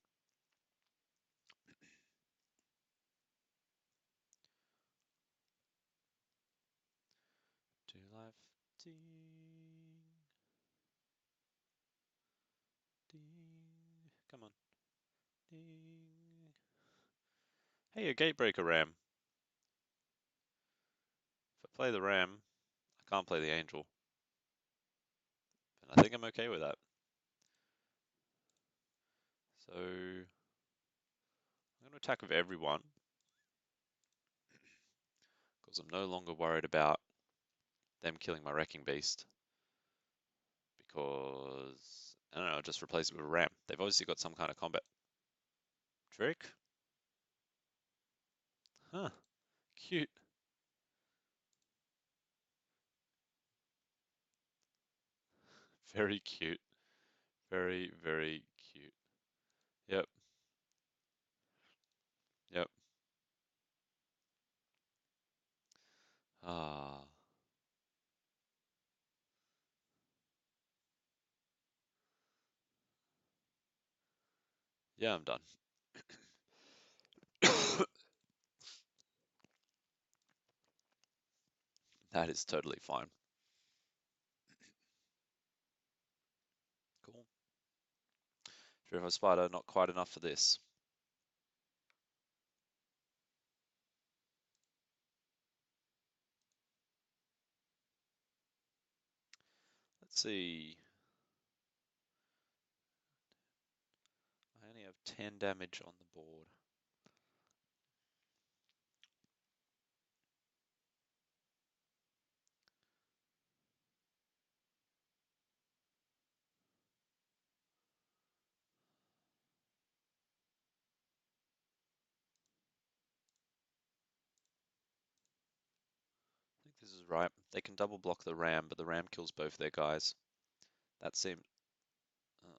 Do life. Ding. Ding. Come on. Ding. Hey, a Gatebreaker Ram. If I play the Ram, I can't play the Angel. And I think I'm okay with that. So I'm going to attack with everyone because I'm no longer worried about them killing my Wrecking Beast because, I don't know, I'll just replace it with a Ram. They've obviously got some kind of combat trick. Huh, cute. Very cute. Very, very cute. Yep, yep. Ah, yeah, I'm done. That is totally fine. Cool. Drivo Spider, not quite enough for this. Let's see. I only have 10 damage on the board. I think this is right. They can double block the Ram, but the Ram kills both their guys. That seems... Oh,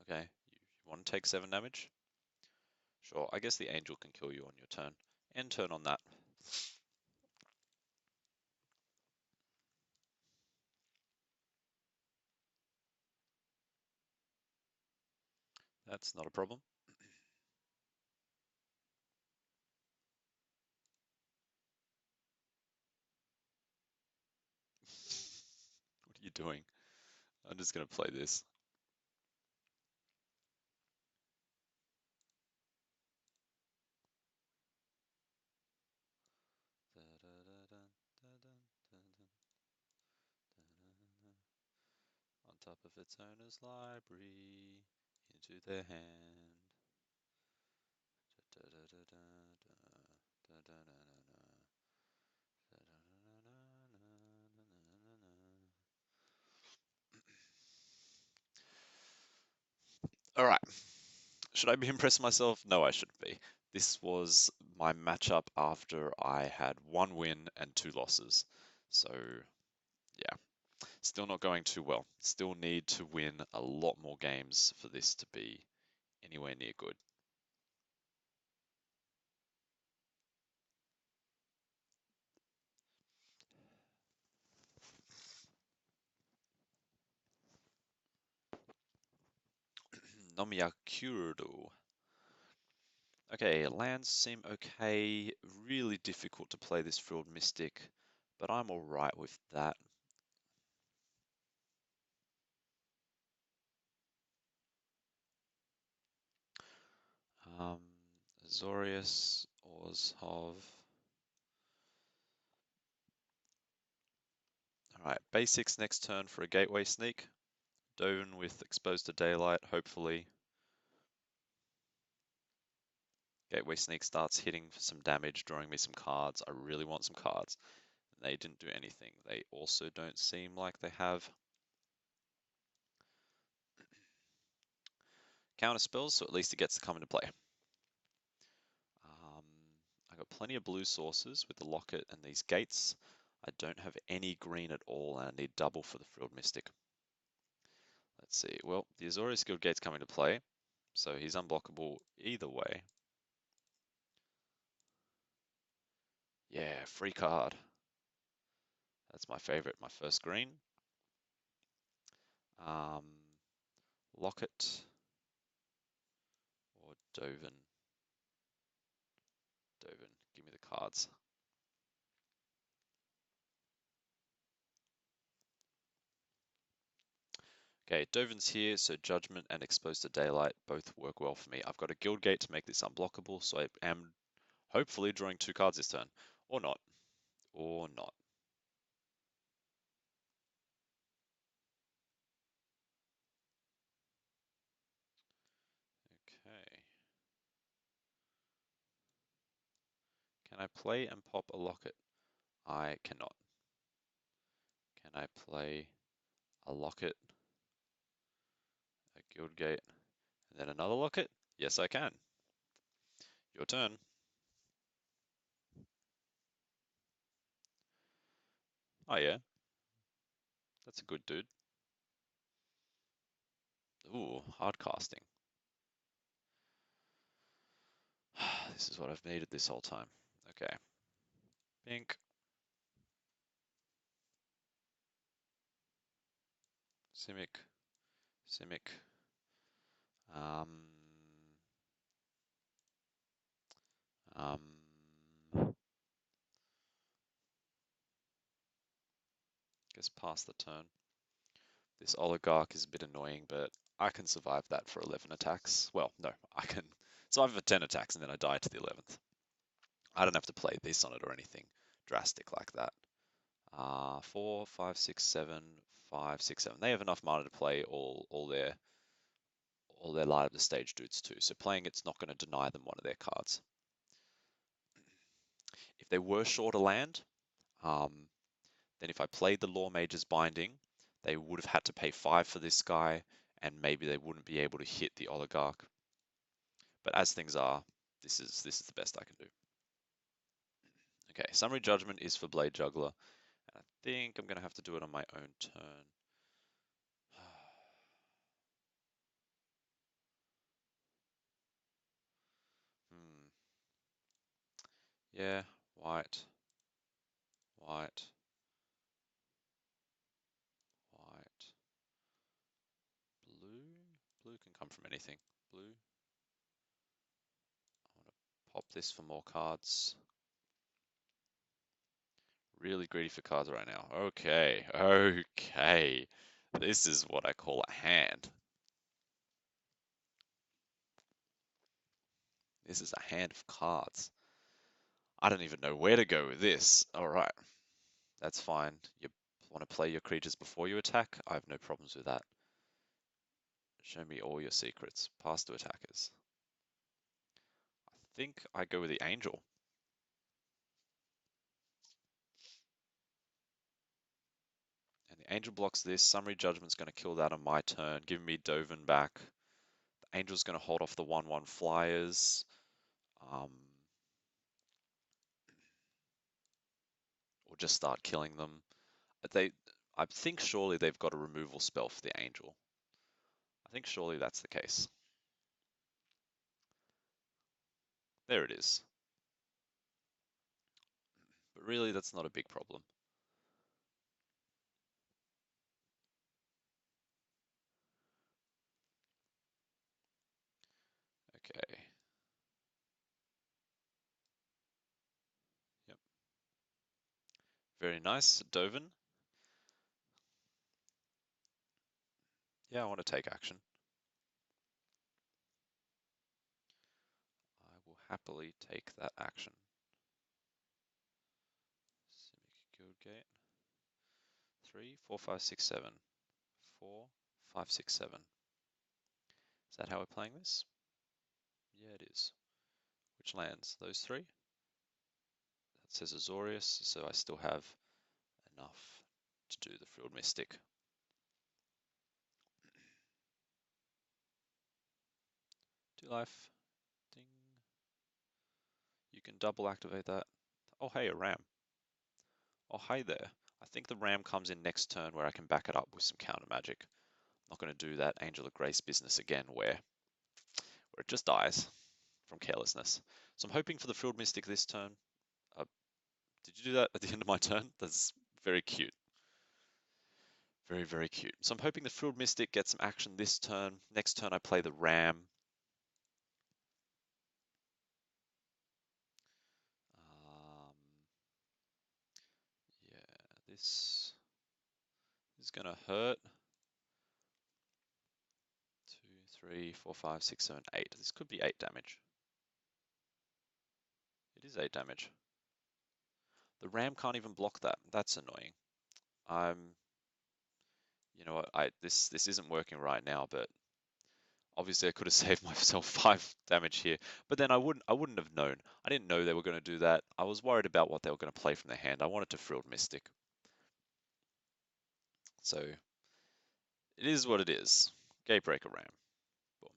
okay. You want to take 7 damage? Sure, I guess the Angel can kill you on your turn. End turn on that. That's not a problem. What are you doing? I'm just going to play this. On top of its owner's library, into their hand. All right. Should I be impressed with myself? No, I shouldn't be. This was my matchup after I had 1 win and 2 losses. So yeah, still not going too well. Still need to win a lot more games for this to be anywhere near good. Nomiyakurudo. Okay, lands seem okay. Really difficult to play this Frilled Mystic, but I'm alright with that. Um, Azorius, Orzhov. Alright, basics next turn for a Gateway Sneak. Dovin with Exposed to Daylight, hopefully. Gateway Sneak starts hitting for some damage, drawing me some cards. I really want some cards. They didn't do anything. They also don't seem like they have counter spells, so at least it gets to come into play. Um, I got plenty of blue sources with the Locket and these gates. I don't have any green at all, and I need double for the Frilled Mystic. Let's see. Well, the Azorius Guild Gate's coming to play, so he's unblockable either way. Yeah, free card. That's my favorite, my first green. Um, Locket or Dovin. Dovin, give me the cards. Okay, Dovin's here, so Judgment and Exposed to Daylight both work well for me. I've got a Guild Gate to make this unblockable, so I am hopefully drawing 2 cards this turn. Or not. Or not. Okay. Can I play and pop a Locket? I cannot. Can I play a Locket, a Guild Gate, and then another Locket? Yes, I can. Your turn. Oh yeah, that's a good dude. Ooh, hard casting. This is what I've needed this whole time. Okay. Pink. Simic. Simic. Um, um, guess pass the turn. This Oligarch is a bit annoying, but I can survive that for 11 attacks. Well, no, I can survive for 10 attacks and then I die to the 11th. I don't have to play this on it or anything drastic like that. 4, 5, 6, 7, 5, 6, 7. They have enough mana to play all their light up the stage dudes too. So playing it's not going to deny them one of their cards. If they were short a land, then if I played the Law Mage's Binding, they would have had to pay 5 for this guy, and maybe they wouldn't be able to hit the Oligarch. But as things are, this is the best I can do. Okay, Summary Judgment is for Blade Juggler, and I think I'm going to have to do it on my own turn. Hmm. Yeah, white, white, white, blue. Blue can come from anything. Blue. I want to pop this for more cards. Really greedy for cards right now. Okay, okay. This is what I call a hand. This is a hand of cards. I don't even know where to go with this. All right, that's fine. You want to play your creatures before you attack? I have no problems with that. Show me all your secrets. Pass to attackers. I think I go with the angel. And the angel blocks this. Summary Judgment's going to kill that on my turn, giving me Dovin back. The angel's going to hold off the 1/1 flyers. Um, or just start killing them. I think surely they've got a removal spell for the Angel. I think surely that's the case. There it is. But really, that's not a big problem. Okay. Yep. Very nice, Dovin. Yeah, I want to take action. I will happily take that action. Simic Guild Gate. 3, 4, 5, 6, 7. 4, 5, 6, 7. Is that how we're playing this? Yeah, it is. Which lands? Those three? That says Azorius, so I still have enough to do the Frilled Mystic. 2 life. Ding. You can double activate that. Oh, hey, a ram. Oh, hi there. I think the ram comes in next turn where I can back it up with some counter magic. Not going to do that Angel of Grace business again where it just dies from carelessness. So I'm hoping for the Frilled Mystic this turn. Did you do that at the end of my turn? That's very cute. Very, very cute. So I'm hoping the Frilled Mystic gets some action this turn. Next turn I play the ram. Yeah, this is going to hurt. 2, 3, 4, 5, 6, 7, 8. This could be 8 damage. It is 8 damage. The ram can't even block that. That's annoying. You know what? This isn't working right now, but obviously I could have saved myself 5 damage here. But then I wouldn't have known. I didn't know they were going to do that. I was worried about what they were going to play from their hand. I wanted to Frilled Mystic. So it is what it is. Gatebreaker Ram. Boom.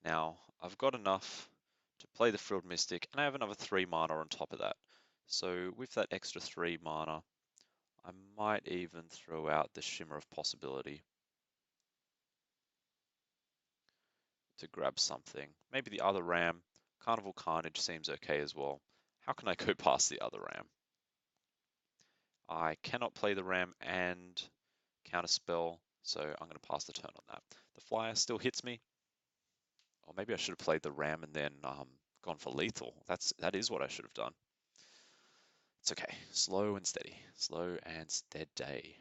Now I've got enough to play the Frilled Mystic, and I have another 3 mana on top of that. So with that extra 3 mana, I might even throw out the Shimmer of Possibility to grab something. Maybe the other ram. Carnival Carnage seems okay as well. How can I go past the other ram? I cannot play the ram and counterspell, so I'm going to pass the turn on that. The flyer still hits me. Or maybe I should have played the ram and then gone for lethal. That is what I should have done. It's okay. Slow and steady. Slow and steady.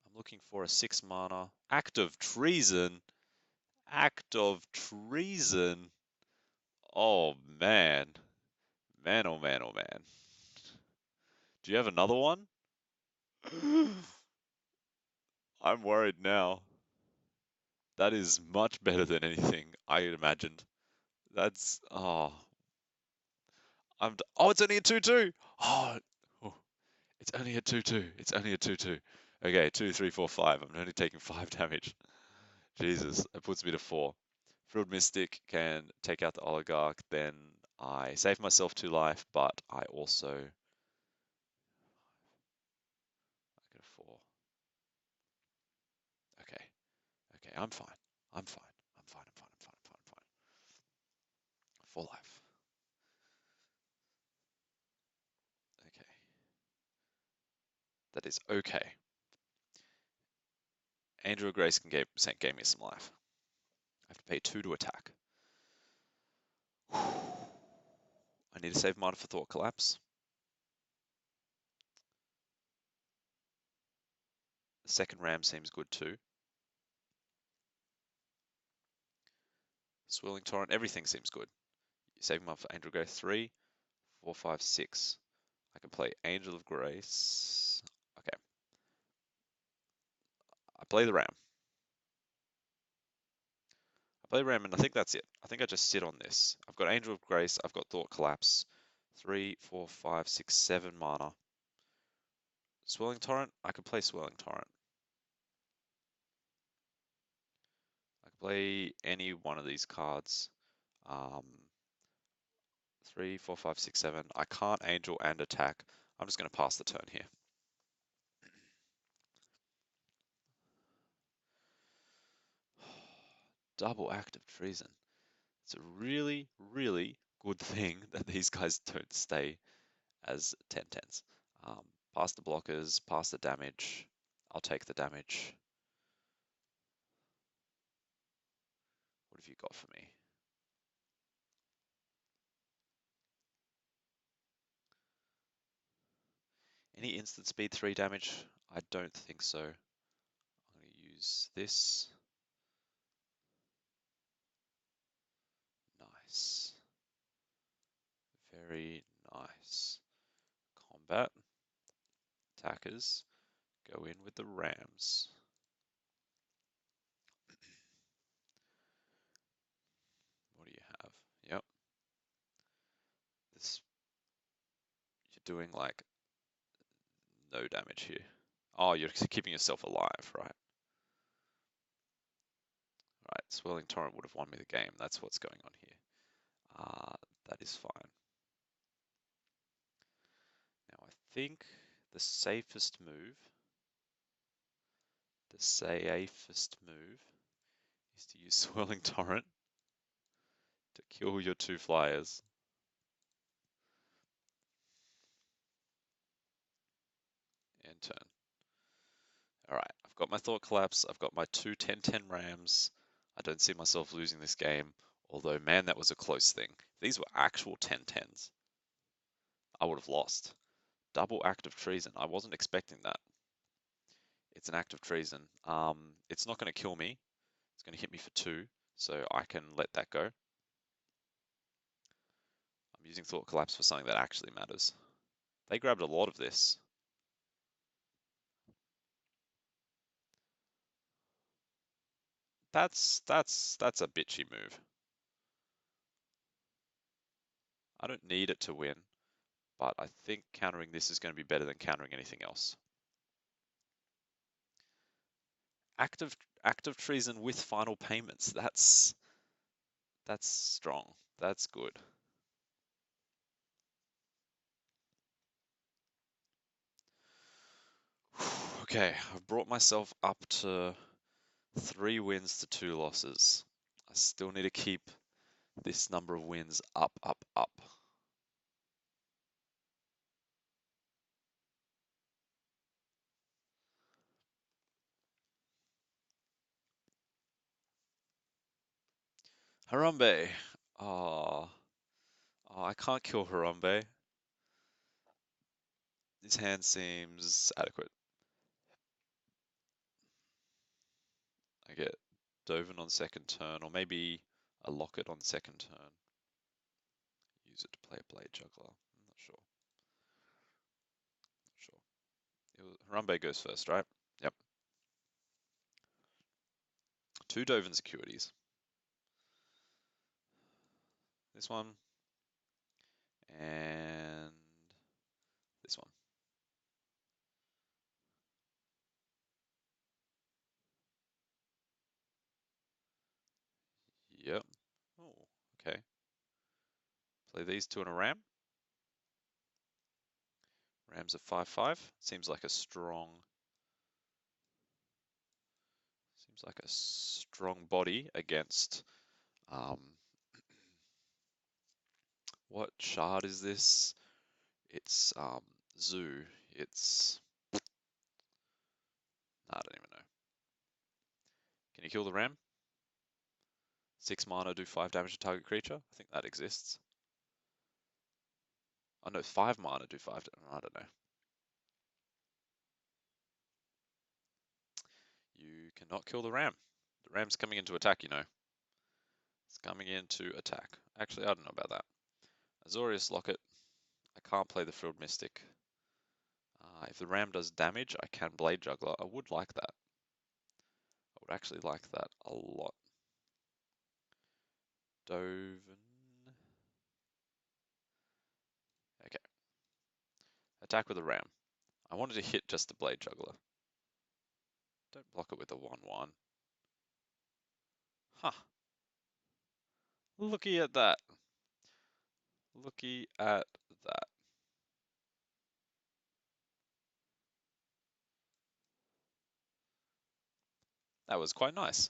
I'm looking for a 6 mana. Act of Treason. Act of Treason. Oh man. Man, oh man, oh man. Do you have another one? I'm worried now. That is much better than anything I had imagined. That's oh, it's only a 2/2. Oh, oh, it's only a 2/2. It's only a 2/2. Okay, 2, 3, 4, 5. I'm only taking 5 damage. Jesus, that puts me to 4. Frilled Mystic can take out the Oligarch, then I save myself 2 life, but I also I get a 4. Okay, okay, I'm fine. I'm fine. I'm fine. I'm fine. I'm fine. I'm fine. I'm fine. 4 life. Okay, that is okay. Angel of Grace can gain me some life. I have to pay 2 to attack. I need to save mana for Thought Collapse. The second ram seems good too. Swirling Torrent, everything seems good. Save mana for Angel of Grace 3, 4, 5, 6. I can play Angel of Grace. Okay. I play the ram. I play ram and I think that's it. I think I just sit on this. I've got Angel of Grace, I've got Thought Collapse. 3, 4, 5, 6, 7 mana. Swirling Torrent, I can play Swirling Torrent. I can play any one of these cards. 3, 4, 5, 6, 7. I can't angel and attack. I'm just going to pass the turn here. Double act of treason. It's a really, really good thing that these guys don't stay as 10-10s. Pass the blockers, pass the damage. I'll take the damage. What have you got for me? Any instant speed 3 damage? I don't think so. I'm going to use this. Nice. Very nice. Combat. Attackers. Go in with the rams. What do you have? Yep. This, you're doing like no damage here. Oh, you're keeping yourself alive, right? Right, Swirling Torrent would have won me the game. That's what's going on here. That is fine. Now I think the safest move is to use Swirling Torrent to kill your 2 flyers. And turn. Alright, I've got my Thought Collapse, I've got my 2 10-10 Rams. I don't see myself losing this game, although man, that was a close thing. If these were actual 10-10s, I would have lost. Double act of treason. I wasn't expecting that. It's an act of treason. It's not going to kill me. It's going to hit me for 2, so I can let that go. I'm using Thought Collapse for something that actually matters. They grabbed a lot of this. That's a bitchy move. I don't need it to win, but I think countering this is going to be better than countering anything else. Act of treason with final payments. That's strong. That's good. Okay, I've brought myself up to 3 wins to 2 losses. I still need to keep this number of wins up, up, up. Harambe. Oh, I can't kill Harambe. His hand seems adequate. I get Dovin on second turn, or maybe a Locket on second turn. Use it to play a Blade Juggler. I'm not sure. Harambe goes first, right? Yep. 2 Dovin securities. This one. And this one. Yep. Oh, okay. Play these 2 in a Ram. Rams at 5/5. Seems like a strong body against what shard is this? It's Zoo. It's I don't even know. Can you kill the Ram? 6 mana, do 5 damage to target creature? I think that exists. Oh no, 5 mana, do 5 damage. I don't know. You cannot kill the Ram. The Ram's coming into attack, you know. It's coming in to attack. Actually, I don't know about that. Azorius Locket. I can't play the Frilled Mystic. If the Ram does damage, I can Blade Juggler. I would like that. I would actually like that a lot. Dovin. Okay. Attack with a Ram. I wanted to hit just the Blade Juggler. Don't block it with a 1/1. Huh. Looky at that. Looky at that. That was quite nice.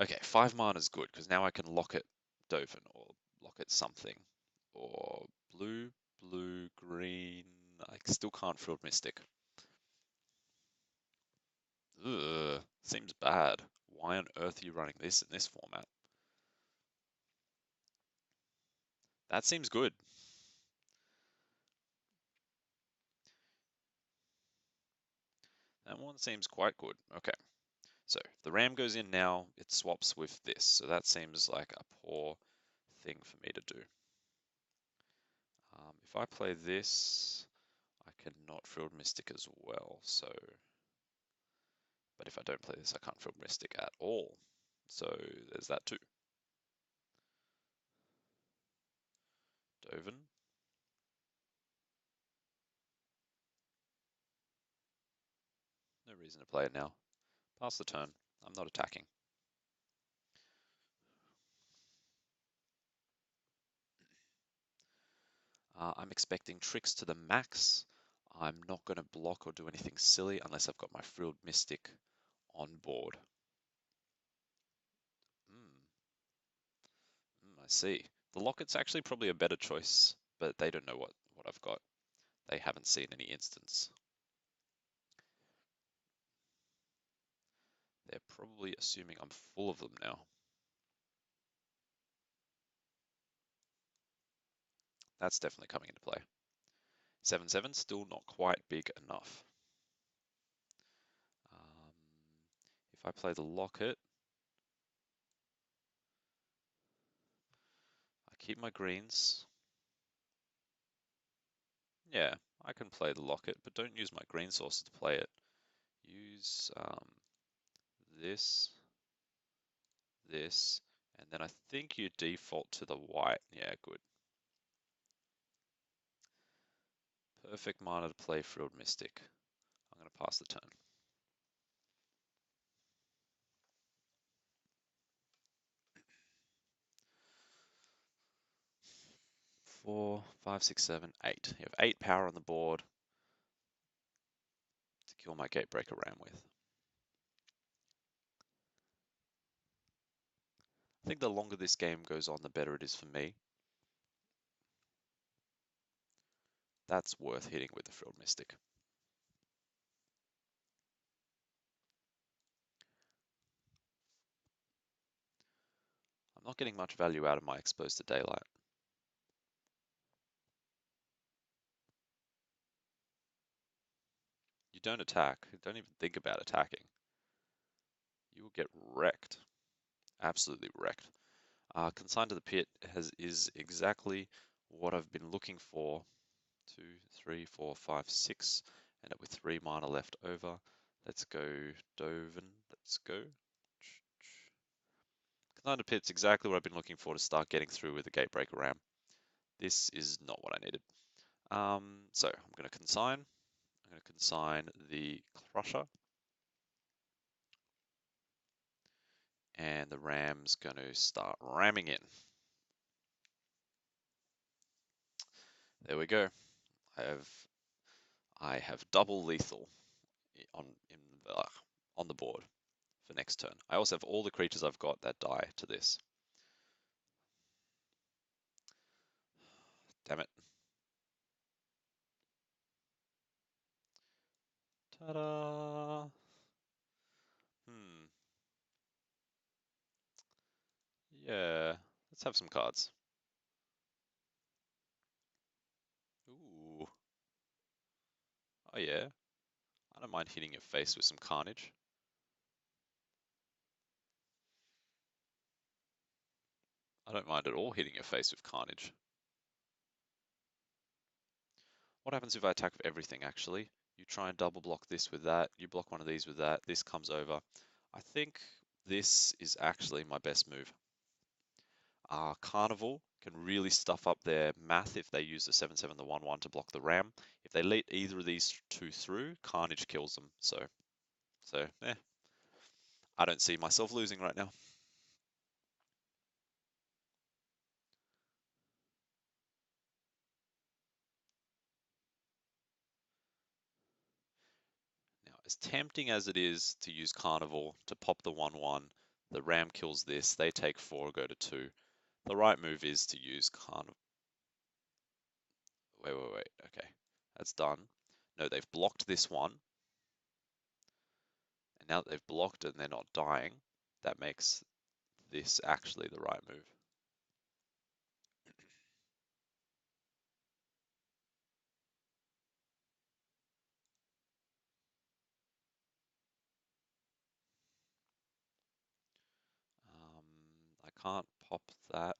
Okay, 5 mana is good because now I can lock it Dovin or lock it something. Or blue, blue, green. I still can't Frilled Mystic. Ugh, seems bad. Why on earth are you running this in this format? That seems good. That one seems quite good. Okay, so if the ram goes in now, it swaps with this. So that seems like a poor thing for me to do. If I play this, I cannot Frilled Mystic as well. So, but if I don't play this, I can't Frilled Mystic at all. So there's that too. Dovin. No reason to play it now. Pass the turn. I'm not attacking. I'm expecting tricks to the max. I'm not going to block or do anything silly unless I've got my Frilled Mystic on board. I see. The Locket's actually probably a better choice, but they don't know what I've got. They haven't seen any instance. They're probably assuming I'm full of them now. That's definitely coming into play. 7/7, still not quite big enough. If I play the Locket, I keep my greens. Yeah, I can play the Locket, but don't use my green sources to play it. Use this, this, and then I think you default to the white. Yeah, good. Perfect mana to play Frilled Mystic. I'm going to pass the turn. 4, 5, 6, 7, 8. You have 8 power on the board to kill my Gatebreaker Ram with. I think the longer this game goes on, the better it is for me. That's worth hitting with the Frilled Mystic. I'm not getting much value out of my Exposed to Daylight. You don't attack. Don't even think about attacking. You will get wrecked. Absolutely wrecked. Consigned to the Pit is exactly what I've been looking for. 2, 3, 4, 5, 6. End up with 3 mana left over. Let's go Dovin. Let's go. Consigned to Pit's exactly what I've been looking for to start getting through with the Gatebreaker Ram. This is not what I needed. So I'm going to consign. I'm going to consign the Crusher. And the Ram's going to start ramming in. There we go. I have double lethal on on the board for next turn. I also have all the creatures I've got that die to this. Damn it. Ta-da! Hmm. Yeah. Let's have some cards. Ooh. Oh yeah. I don't mind hitting your face with some carnage. I don't mind at all hitting your face with carnage. What happens if I attack with everything, actually? You try and double block this with that, you block one of these with that, this comes over. I think this is actually my best move. Carnival can really stuff up their math if they use the 7/7, the 1/1 to block the ram. If they let either of these two through, Carnage kills them. So I don't see myself losing right now. As tempting as it is to use Carnival to pop the 1/1, the Ram kills this, they take 4, go to 2. The right move is to use Carnival. Wait. Okay, that's done. No, they've blocked this one. And now that they've blocked it and they're not dying, that makes this actually the right move. I can't pop that.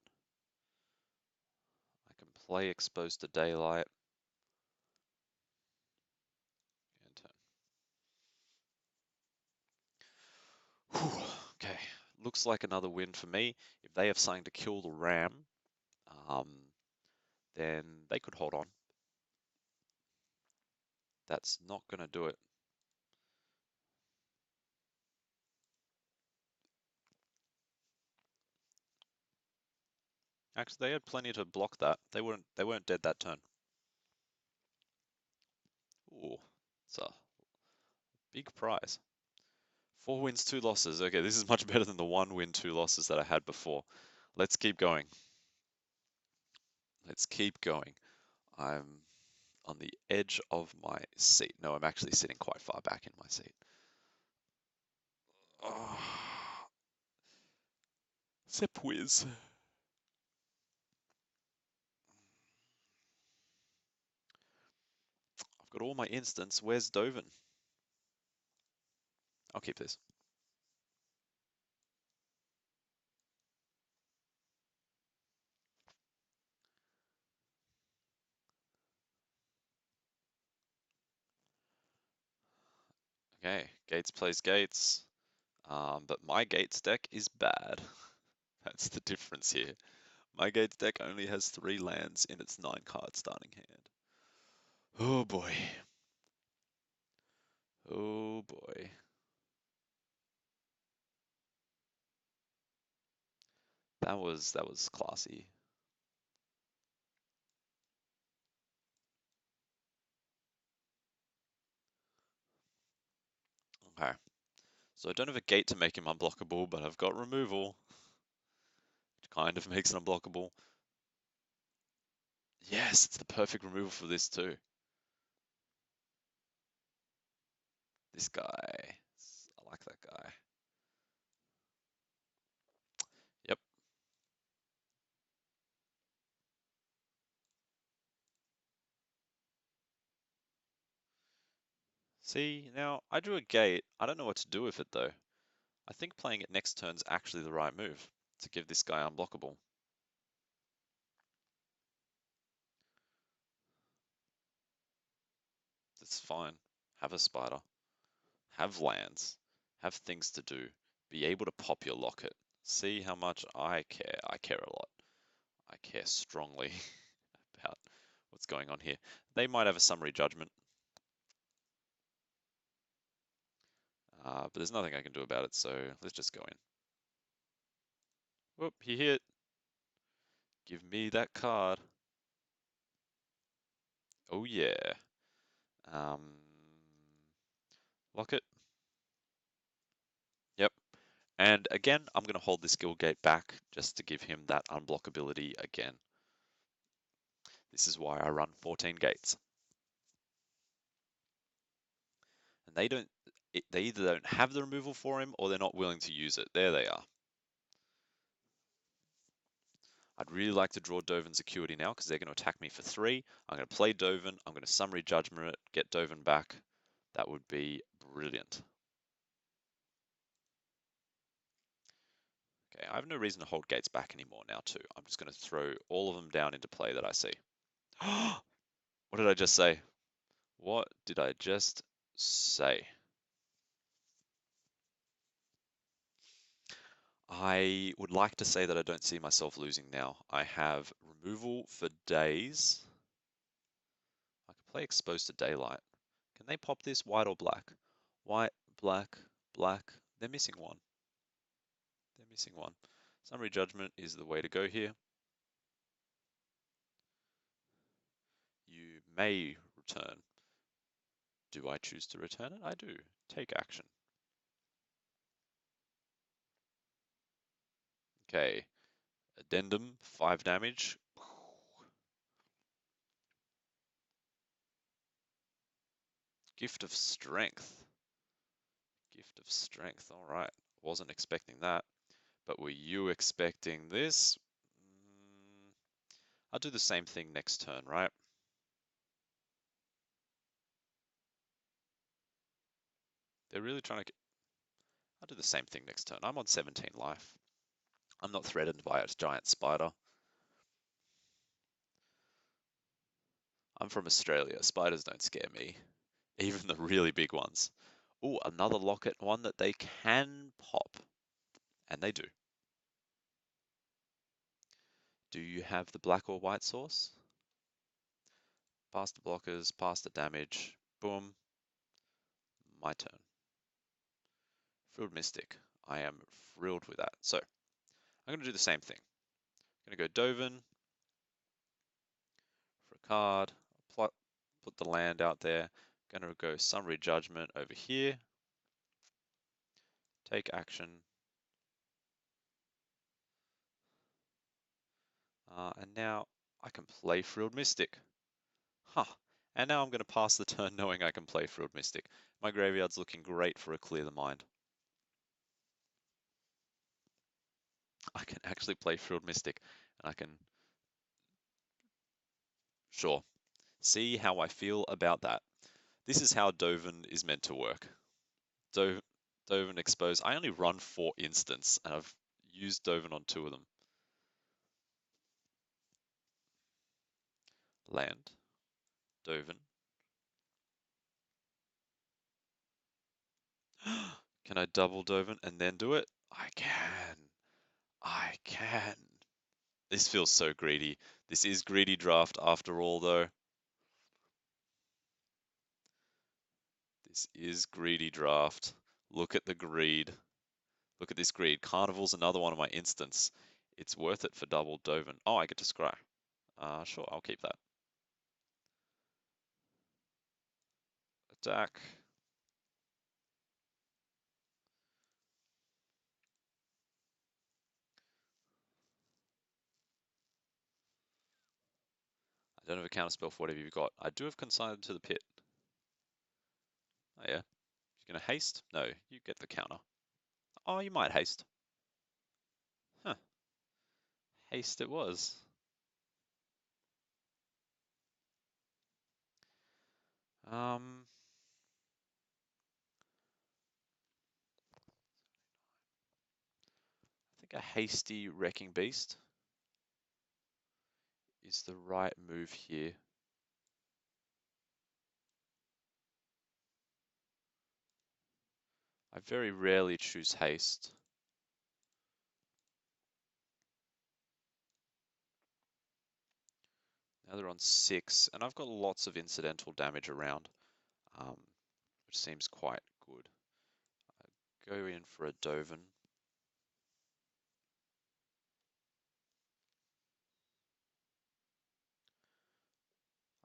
I can play exposed to daylight. And turn. Whew, okay, looks like another win for me. If they have something to kill the Ram, um, then they could hold on. That's not going to do it. Actually, they had plenty to block that. They weren't dead that turn. Ooh, it's a big prize. 4 wins, 2 losses. Okay, this is much better than the 1 win, 2 losses that I had before. Let's keep going. Let's keep going. I'm on the edge of my seat. No, I'm actually sitting quite far back in my seat. Oh, Zip whiz. I've got all my instants. Where's Dovin? I'll keep this. Okay, Gates plays Gates. But my Gates deck is bad. That's the difference here. My Gates deck only has 3 lands in its 9-card starting hand. Oh boy. Oh boy. That was classy. Okay. So I don't have a gate to make him unblockable, but I've got removal, which kind of makes it unblockable. Yes, it's the perfect removal for this too. This guy. I like that guy. Yep. See, now I drew a gate. I don't know what to do with it though. I think playing it next turn's actually the right move to give this guy unblockable. It's fine. Have a spider. Have lands. Have things to do. Be able to pop your locket. See how much I care. I care a lot. I care strongly about what's going on here. They might have a summary judgment, but there's nothing I can do about it, so let's just go in. Whoop, he hit. Give me that card. Oh yeah. Um, lock it. Yep. And again, I'm going to hold this skill gate back just to give him that unblockability again. This is why I run 14 gates. And they either don't have the removal for him or they're not willing to use it. There they are. I'd really like to draw Dovin's Acuity now because they're going to attack me for 3. I'm going to play Dovin. I'm going to Summary Judgment it, get Dovin back. That would be brilliant. Okay, I have no reason to hold gates back anymore now too. I'm just going to throw all of them down into play that I see. What did I just say? What did I just say? I would like to say that I don't see myself losing now. I have removal for days. I can play exposed to daylight. Can they pop this white or black? White, black, black. They're missing one. They're missing one. Summary judgment is the way to go here. You may return. Do I choose to return it? I do. Take action. Okay. Addendum, 5 damage. Gift of Strength. Gift of Strength. All right. Wasn't expecting that. But were you expecting this? I'll do the same thing next turn, right? They're really trying to get... I'll do the same thing next turn. I'm on 17 life. I'm not threatened by a giant spider. I'm from Australia. Spiders don't scare me. Even the really big ones. Oh, another locket, one that they can pop. And they do. Do you have the black or white source? Past the blockers, past the damage. Boom. My turn. Frilled Mystic. I am thrilled with that. So, I'm going to do the same thing. I'm going to go Dovin for a card. Put the land out there. Going to go Summary Judgment over here. Take action. And now I can play Frilled Mystic. Huh. And now I'm going to pass the turn knowing I can play Frilled Mystic. My graveyard's looking great for a Clear the Mind. I can actually play Frilled Mystic, and I can, sure, see how I feel about that. This is how Dovin is meant to work. Dovin Expose. I only run 4 instants, and I've used Dovin on 2 of them. Land. Dovin. Can I double Dovin and then do it? I can. I can. This feels so greedy. This is greedy draft after all, though. This is greedy draft. Look at the greed. Look at this greed. Carnival's another one of my instants. It's worth it for double Dovin. Oh, I get to scry. Sure, I'll keep that. Attack. I don't have a counter spell for whatever you've got. I do have Consigned to the Pit. Oh yeah. You're gonna haste? No, you get the counter. Oh, you might haste. Huh. Haste it was. I think a hasty Wrecking Beast is the right move here. I very rarely choose haste. Now they're on 6, and I've got lots of incidental damage around, which seems quite good. I go in for a Dovin.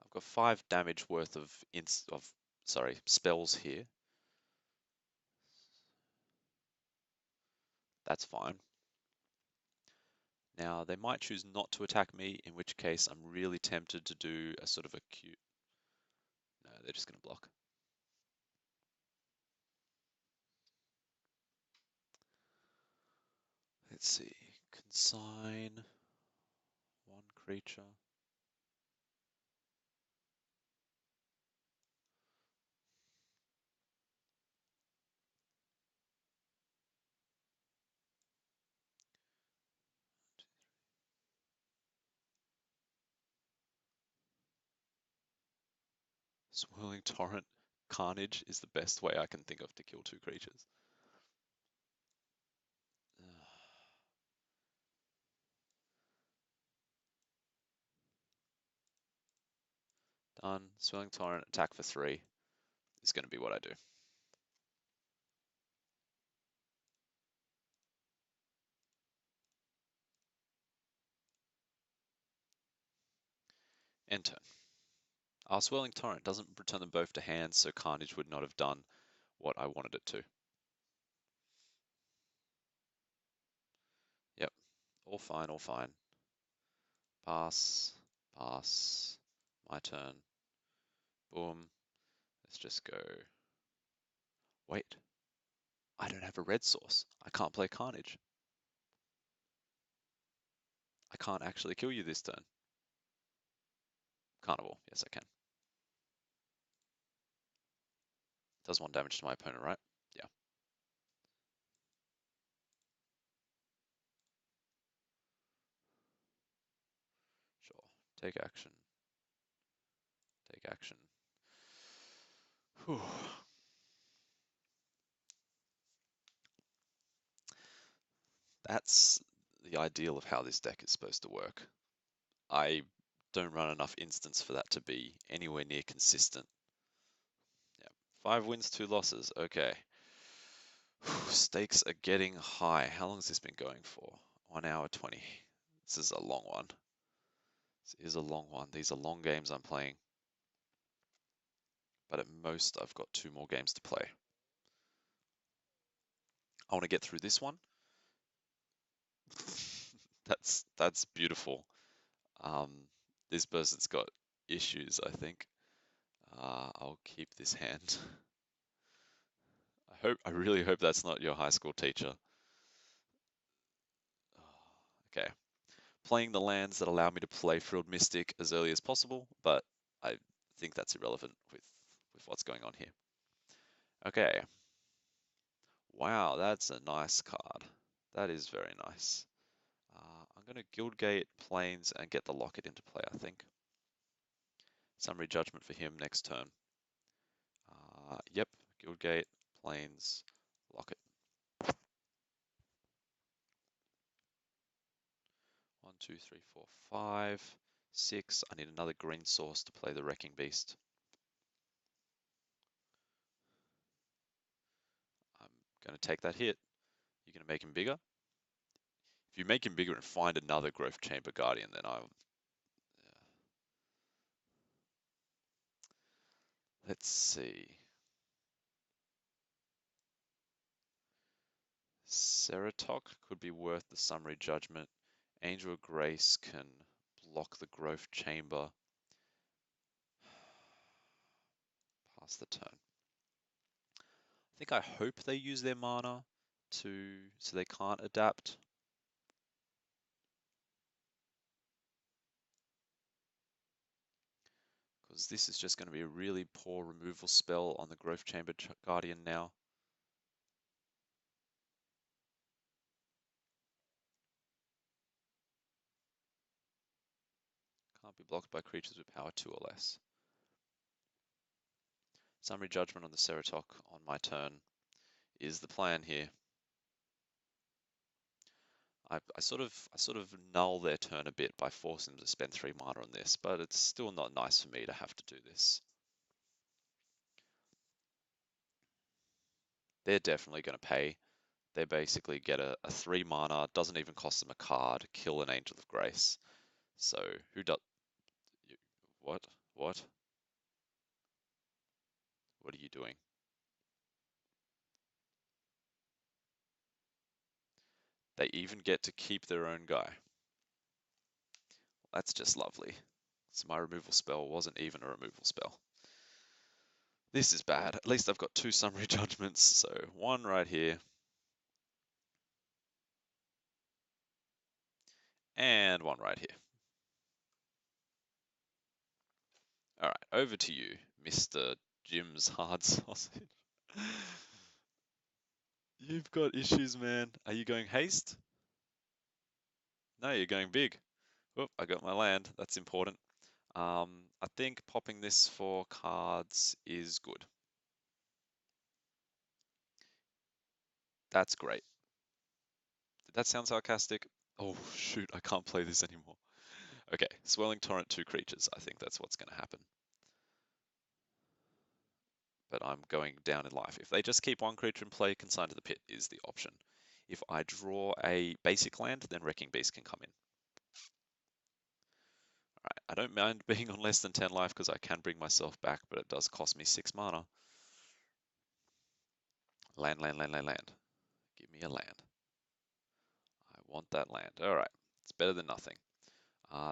I've got 5 damage worth of spells here. That's fine. Now they might choose not to attack me, in which case I'm really tempted to do a sort of a cute. No, they're just going to block. Let's see. Consign 1 creature. Swirling Torrent Carnage is the best way I can think of to kill 2 creatures. Done. Swirling Torrent, attack for 3 is going to be what I do. End turn. Our Swirling Torrent doesn't return them both to hand, so Carnage would not have done what I wanted it to. Yep, all fine, all fine. Pass, pass, my turn. Boom. Let's just go. Wait, I don't have a red source. I can't play Carnage. I can't actually kill you this turn. Carnival, yes I can. Does 1 damage to my opponent, right? Yeah. Sure. Take action. Take action. Whew. That's the ideal of how this deck is supposed to work. I don't run enough instants for that to be anywhere near consistent. Yeah. 5 wins, 2 losses. Okay. Whew. Stakes are getting high. How long has this been going for? 1 hour 20. This is a long one. This is a long one. These are long games I'm playing. But at most, I've got 2 more games to play. I want to get through this one. That's beautiful. Um, this person's got issues, I think. I'll keep this hand. I really hope that's not your high school teacher. Okay. Playing the lands that allow me to play Frilled Mystic as early as possible, but I think that's irrelevant with what's going on here. Okay. Wow, that's a nice card. That is very nice. I'm going to Guildgate Plains and get the Locket into play, I think. Summary Judgment for him next turn. Yep, Guildgate, Plains, Locket. 1, 2, 3, 4, 5, 6. I need another green source to play the Wrecking Beast. I'm going to take that hit. You're going to make him bigger. If you make him bigger and find another Growth Chamber Guardian, then I'll... Let's see. Ceratok could be worth the Summary Judgment. Angel of Grace can block the Growth Chamber. Pass the turn. I think I hope they use their mana so they can't adapt. Because this is just going to be a really poor removal spell on the Growth Chamber Guardian now. Can't be blocked by creatures with power 2 or less. Summary Judgment on the Ceratok on my turn is the plan here. I sort of null their turn a bit by forcing them to spend 3 mana on this, but it's still not nice for me to have to do this. They're definitely going to pay. They basically get a 3 mana, doesn't even cost them a card, kill an Angel of Grace. So who does... What? What? What are you doing? They even get to keep their own guy. That's just lovely. So my removal spell wasn't even a removal spell. This is bad. At least I've got 2 summary judgments, so 1 right here. And 1 right here. Alright, over to you, Mr. Jim's Hard Sausage. You've got issues, man. Are you going haste? No, you're going big. Whoop, I got my land. That's important. I think popping this for cards is good. That's great. Did that sound sarcastic? Oh, shoot, I can't play this anymore. Okay, Swirling Torrent, 2 creatures. I think that's what's going to happen. But I'm going down in life. If they just keep 1 creature in play, Consign to the Pit is the option. If I draw a basic land, then Wrecking Beast can come in. I don't mind being on less than 10 life because I can bring myself back, but it does cost me 6 mana. Land, land, land, land, land. Give me a land. I want that land. All right, it's better than nothing.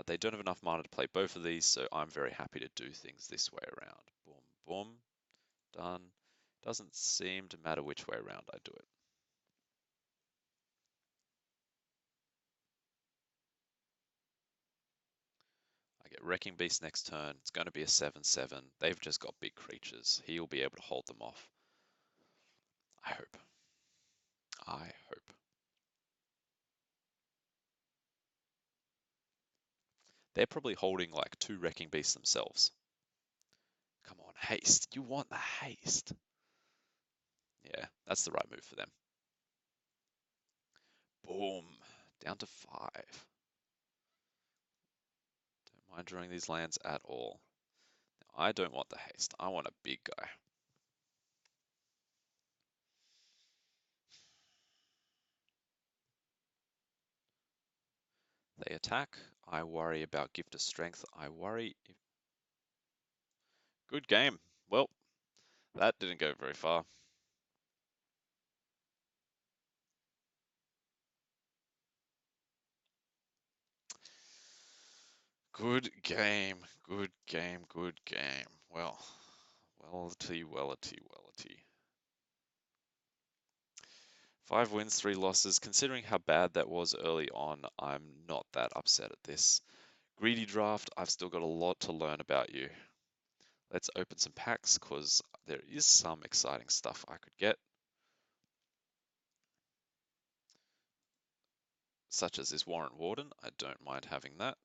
They don't have enough mana to play both of these, so I'm very happy to do things this way around. Boom, boom, done. Doesn't seem to matter which way around I do it. I get Wrecking Beast next turn. It's going to be a 7/7. They've just got big creatures. He'll be able to hold them off. I hope. I hope. They're probably holding like 2 Wrecking Beasts themselves. Come on, haste. You want the haste. Yeah, that's the right move for them. Boom. Down to 5. Don't mind drawing these lands at all. Now, I don't want the haste. I want a big guy. They attack. I worry about Gift of Strength. I worry if... Good game. Well, that didn't go very far. Good game. Good game. Good game. Well, wellity, wellity, wellity. 5 wins, 3 losses. Considering how bad that was early on, I'm not that upset at this. Greedy draft, I've still got a lot to learn about you. Let's open some packs because there is some exciting stuff I could get. Such as this Warrant Warden. I don't mind having that.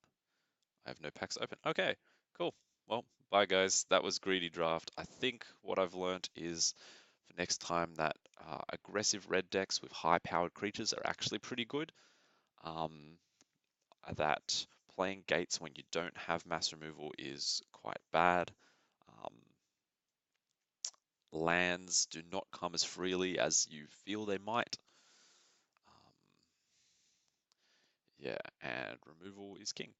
I have no packs open. Okay, cool. Well, bye guys. That was Greedy Draft. I think what I've learned is for next time that aggressive red decks with high-powered creatures are actually pretty good. That playing gates when you don't have mass removal is quite bad. Um, Lands do not come as freely as you feel they might. Um, yeah, and removal is king.